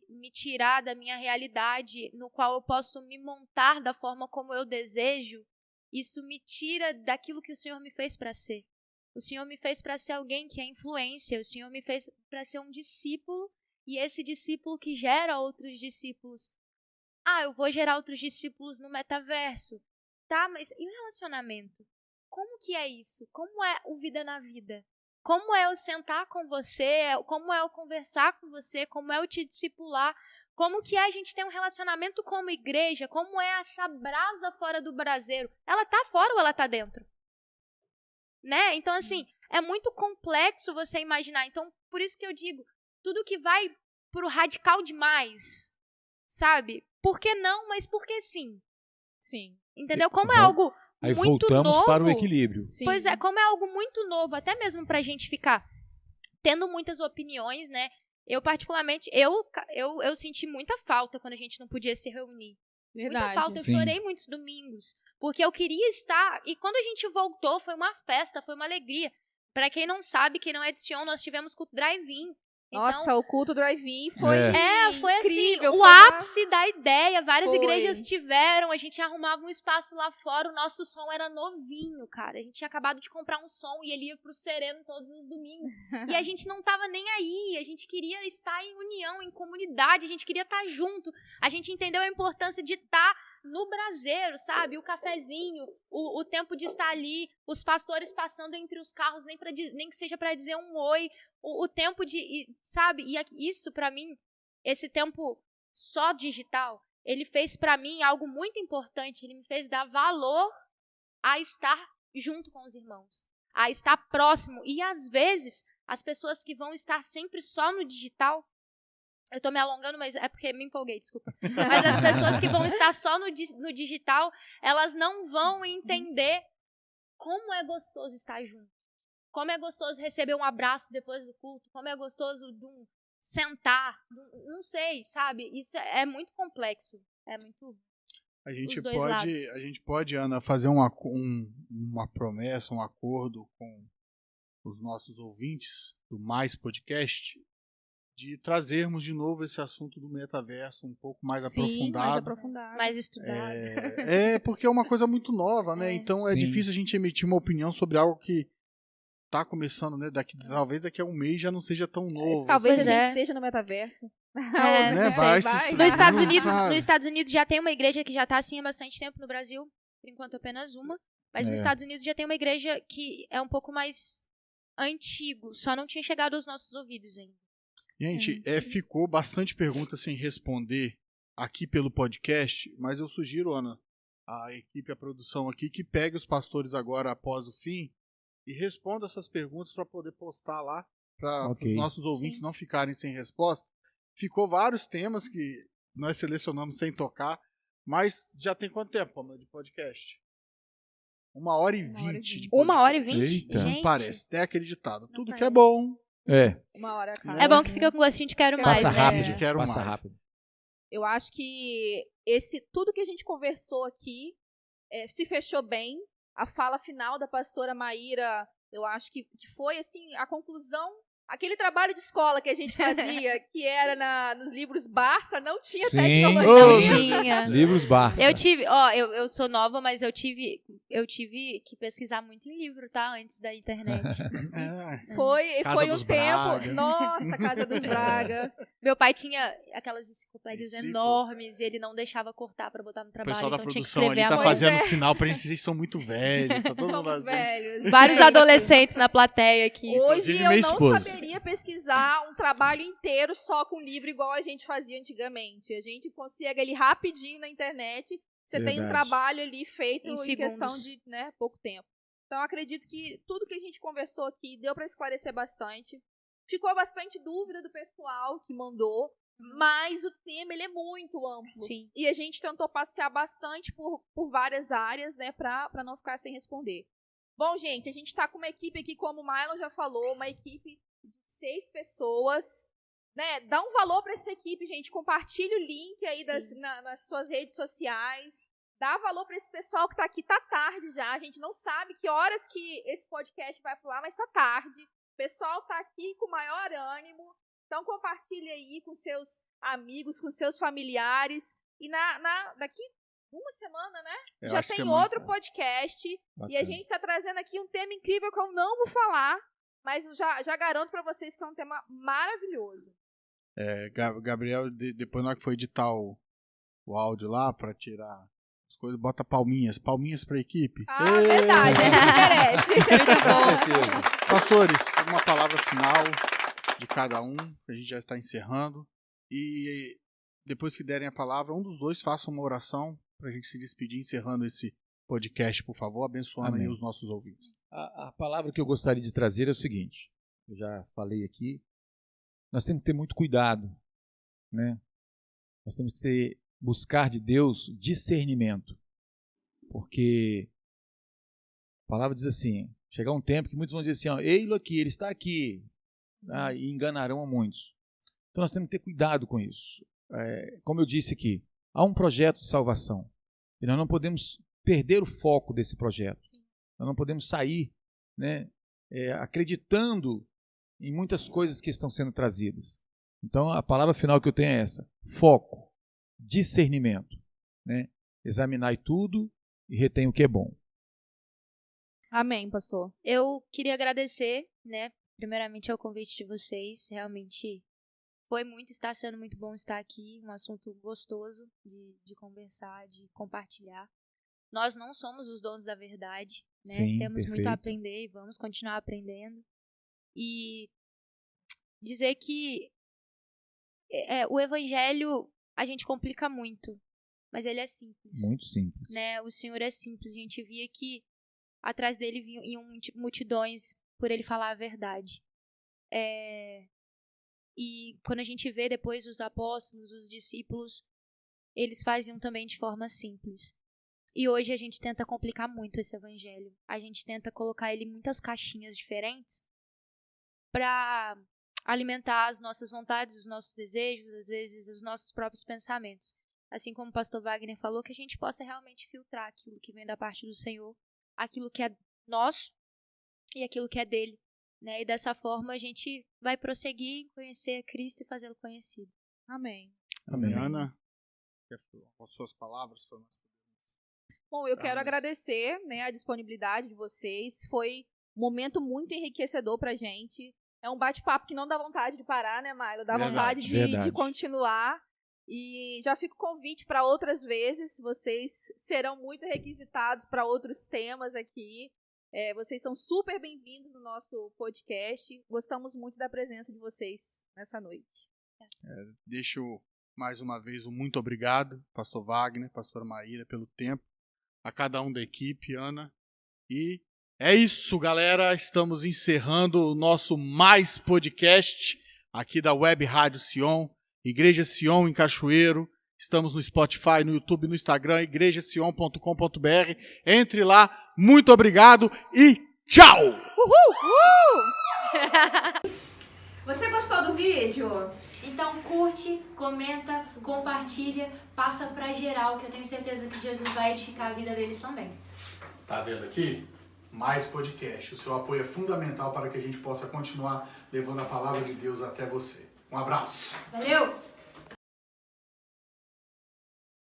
me tirar da minha realidade, no qual eu posso me montar da forma como eu desejo, isso me tira daquilo que o Senhor me fez para ser. O Senhor me fez para ser alguém que é influência. O Senhor me fez para ser um discípulo, e esse discípulo que gera outros discípulos. Eu vou gerar outros discípulos no metaverso. Tá, mas e o relacionamento? Como que é isso? Como é o vida na vida? Como é eu sentar com você? Como é eu conversar com você? Como é eu te discipular? Como que é a gente ter um relacionamento como igreja? Como é essa brasa fora do braseiro? Ela tá fora ou ela tá dentro? Né? Então, assim, é muito complexo você imaginar. Então, por isso que eu digo, tudo que vai pro radical demais, sabe? Por que não, mas por que sim? Sim. Entendeu? Como é algo Aí muito voltamos novo, para o equilíbrio. Sim. Pois é, como é algo muito novo, até mesmo pra gente ficar tendo muitas opiniões, né? Eu, particularmente, eu senti muita falta quando a gente não podia se reunir. Verdade. Muita falta, eu Sim. chorei muitos domingos, porque eu queria estar, e quando a gente voltou, foi uma festa, foi uma alegria. Pra quem não sabe, quem não é de Sion, nós tivemos culto drive-in. Nossa, o culto drive-in foi foi incrível. assim, o foi ápice da ideia. Várias Foi. igrejas tiveram, a gente arrumava um espaço lá fora, o nosso som era novinho, cara. A gente tinha acabado de comprar um som e ele ia pro Sereno todos os domingos. E a gente não tava nem aí, a gente queria estar em união, em comunidade, a gente queria estar junto. A gente entendeu a importância de estar no braseiro, sabe? O cafezinho, o tempo de estar ali, os pastores passando entre os carros, nem que seja para dizer um oi, o tempo de, sabe? E isso para mim, esse tempo só digital, ele fez para mim algo muito importante, ele me fez dar valor a estar junto com os irmãos, a estar próximo. E às vezes, as pessoas que vão estar sempre só no digital, eu tô me alongando, mas é porque me empolguei, desculpa. Mas as pessoas que vão estar só no digital, elas não vão entender como é gostoso estar junto. Como é gostoso receber um abraço depois do culto, como é gostoso sentar, não sei, sabe? Isso é muito complexo, é muito A gente os dois lados. a gente pode, Ana, fazer uma promessa, um acordo com os nossos ouvintes do Mais Podcast de trazermos de novo esse assunto do metaverso um pouco mais Sim, aprofundado. mais aprofundado. Mais estudado. Porque é uma coisa muito nova, né? Então é Sim. difícil a gente emitir uma opinião sobre algo que tá começando, né? Talvez daqui a um mês já não seja tão novo. Talvez Pois a gente é. esteja no metaverso. É, né? não sei. Vai se Nos Estados não Unidos, sabe. nos Estados Unidos já tem uma igreja que já está assim há bastante tempo. No Brasil, por enquanto, apenas uma. Mas nos Estados Unidos já tem uma igreja que é um pouco mais antigo. Só não tinha chegado aos nossos ouvidos ainda. Gente, ficou bastante pergunta sem responder aqui pelo podcast, mas eu sugiro, Ana, a equipe, a produção aqui, que pegue os pastores agora após o fim e responda essas perguntas para poder postar lá, para os nossos ouvintes não ficarem sem resposta. Ficou vários temas que nós selecionamos sem tocar, mas já tem quanto tempo, Ana, de podcast? 1h20 de podcast. 1h20? Eita. Não Gente, parece, tem aquele ditado. Tudo que parece. é bom. É, Uma hora, cara. é bom que fica com gostinho de quero mais, passa né? rápido. Quero Passa mais. rápido. Eu acho que tudo que a gente conversou aqui se fechou bem. A fala final da pastora Maíra, eu acho que foi assim a conclusão. Aquele trabalho de escola que a gente fazia, que era nos livros Barça, não tinha Sim. tecnologia. Não tinha. Livros Barça. Eu tive, eu sou nova, mas eu tive que pesquisar muito em livro, tá? Antes da internet. Foi Casa um dos tempo. Braga. Nossa, Casa dos Braga. Meu pai tinha aquelas enciclopédias Discípulo. enormes e ele não deixava cortar pra botar no O trabalho, pessoal da então tinha que produção escrever ali à tá mão. fazendo sinal pra gente, vocês são muito velhos. Tá todo mundo Somos assim. velhos. Vários adolescentes na plateia aqui. Hoje Inclusive eu minha não esposa. saberia pesquisar um trabalho inteiro só com livro igual a gente fazia antigamente. A gente consegue ali rapidinho na internet. Você tem um Verdade. trabalho ali feito Em em questão segundos. de pouco tempo. Então acredito que tudo que a gente conversou aqui deu para esclarecer bastante. Ficou bastante dúvida do pessoal que mandou, mas o tema ele é muito amplo. Sim. E a gente tentou passear bastante por várias áreas, né, para não ficar sem responder. Bom, gente, a gente está com uma equipe aqui, como o Mylon já falou, uma equipe de 6 pessoas, né? Dá um valor para essa equipe, gente. Compartilhe o link aí nas suas redes sociais. Dá valor para esse pessoal que está aqui. Tá tarde já. A gente não sabe que horas que esse podcast vai pro ar, mas tá tarde. O pessoal tá aqui com maior ânimo. Então compartilhe aí com seus amigos, com seus familiares. E daqui uma semana, né? Já tem outro podcast. Bacana. E a gente está trazendo aqui um tema incrível que eu não vou falar. Mas já garanto para vocês que é um tema maravilhoso. Gabriel, depois na hora que for editar o áudio lá pra tirar as coisas, bota palminhas pra equipe. Ah, verdade, a gente merece. Com certeza. Pastores, uma palavra final de cada um, a gente já está encerrando. E depois que derem a palavra, um dos dois faça uma oração pra gente se despedir, encerrando esse podcast, por favor, abençoando aí os nossos ouvintes. A palavra que eu gostaria de trazer é o seguinte, eu já falei aqui, nós temos que ter muito cuidado, né? Nós temos que buscar de Deus discernimento, porque a palavra diz assim, chegar um tempo que muitos vão dizer assim, ei-lo aqui, ele está aqui, e enganarão a muitos. Então nós temos que ter cuidado com isso. Como eu disse aqui, há um projeto de salvação, e nós não podemos perder o foco desse projeto. Nós não podemos sair, né, acreditando em muitas coisas que estão sendo trazidas. Então, a palavra final que eu tenho é essa: foco, discernimento, né? Examinai tudo e retém o que é bom. Amém, pastor. Eu queria agradecer, né, primeiramente ao convite de vocês. Realmente está sendo muito bom estar aqui, um assunto gostoso de conversar, de compartilhar. Nós não somos os donos da verdade, né? Sim, Temos muito perfeito. a aprender e vamos continuar aprendendo. E dizer que o evangelho a gente complica muito, mas ele é simples. Muito simples. Né? O Senhor é simples. A gente via que atrás dele iam multidões por ele falar a verdade. E quando a gente vê depois os apóstolos, os discípulos, eles faziam também de forma simples. E hoje a gente tenta complicar muito esse evangelho. A gente tenta colocar ele em muitas caixinhas diferentes para alimentar as nossas vontades, os nossos desejos, às vezes os nossos próprios pensamentos. Assim como o pastor Wagner falou, que a gente possa realmente filtrar aquilo que vem da parte do Senhor, aquilo que é nosso e aquilo que é dele, né? E dessa forma a gente vai prosseguir em conhecer Cristo e fazê-lo conhecido. Amém. Amém. Ana, com as suas palavras para nós. Bom, eu quero agradecer, né, a disponibilidade de vocês. Foi um momento muito enriquecedor pra gente. É um bate-papo que não dá vontade de parar, né, Milo? Dá vontade de continuar. E já fica o convite para outras vezes. Vocês serão muito requisitados para outros temas aqui. Vocês são super bem-vindos no nosso podcast. Gostamos muito da presença de vocês nessa noite. Deixo mais uma vez um muito obrigado, pastor Wagner, pastora Maíra, pelo tempo. A cada um da equipe, Ana. E é isso, galera. Estamos encerrando o nosso Mais Podcast aqui da Web Rádio Sion, Igreja Sion em Cachoeiro. Estamos no Spotify, no YouTube, no Instagram, igrejasion.com.br. Entre lá. Muito obrigado e tchau! Você gostou do vídeo? Então curte, comenta, compartilha, passa pra geral, que eu tenho certeza que Jesus vai edificar a vida deles também. Tá vendo aqui? Mais podcast. O seu apoio é fundamental para que a gente possa continuar levando a palavra de Deus até você. Um abraço. Valeu!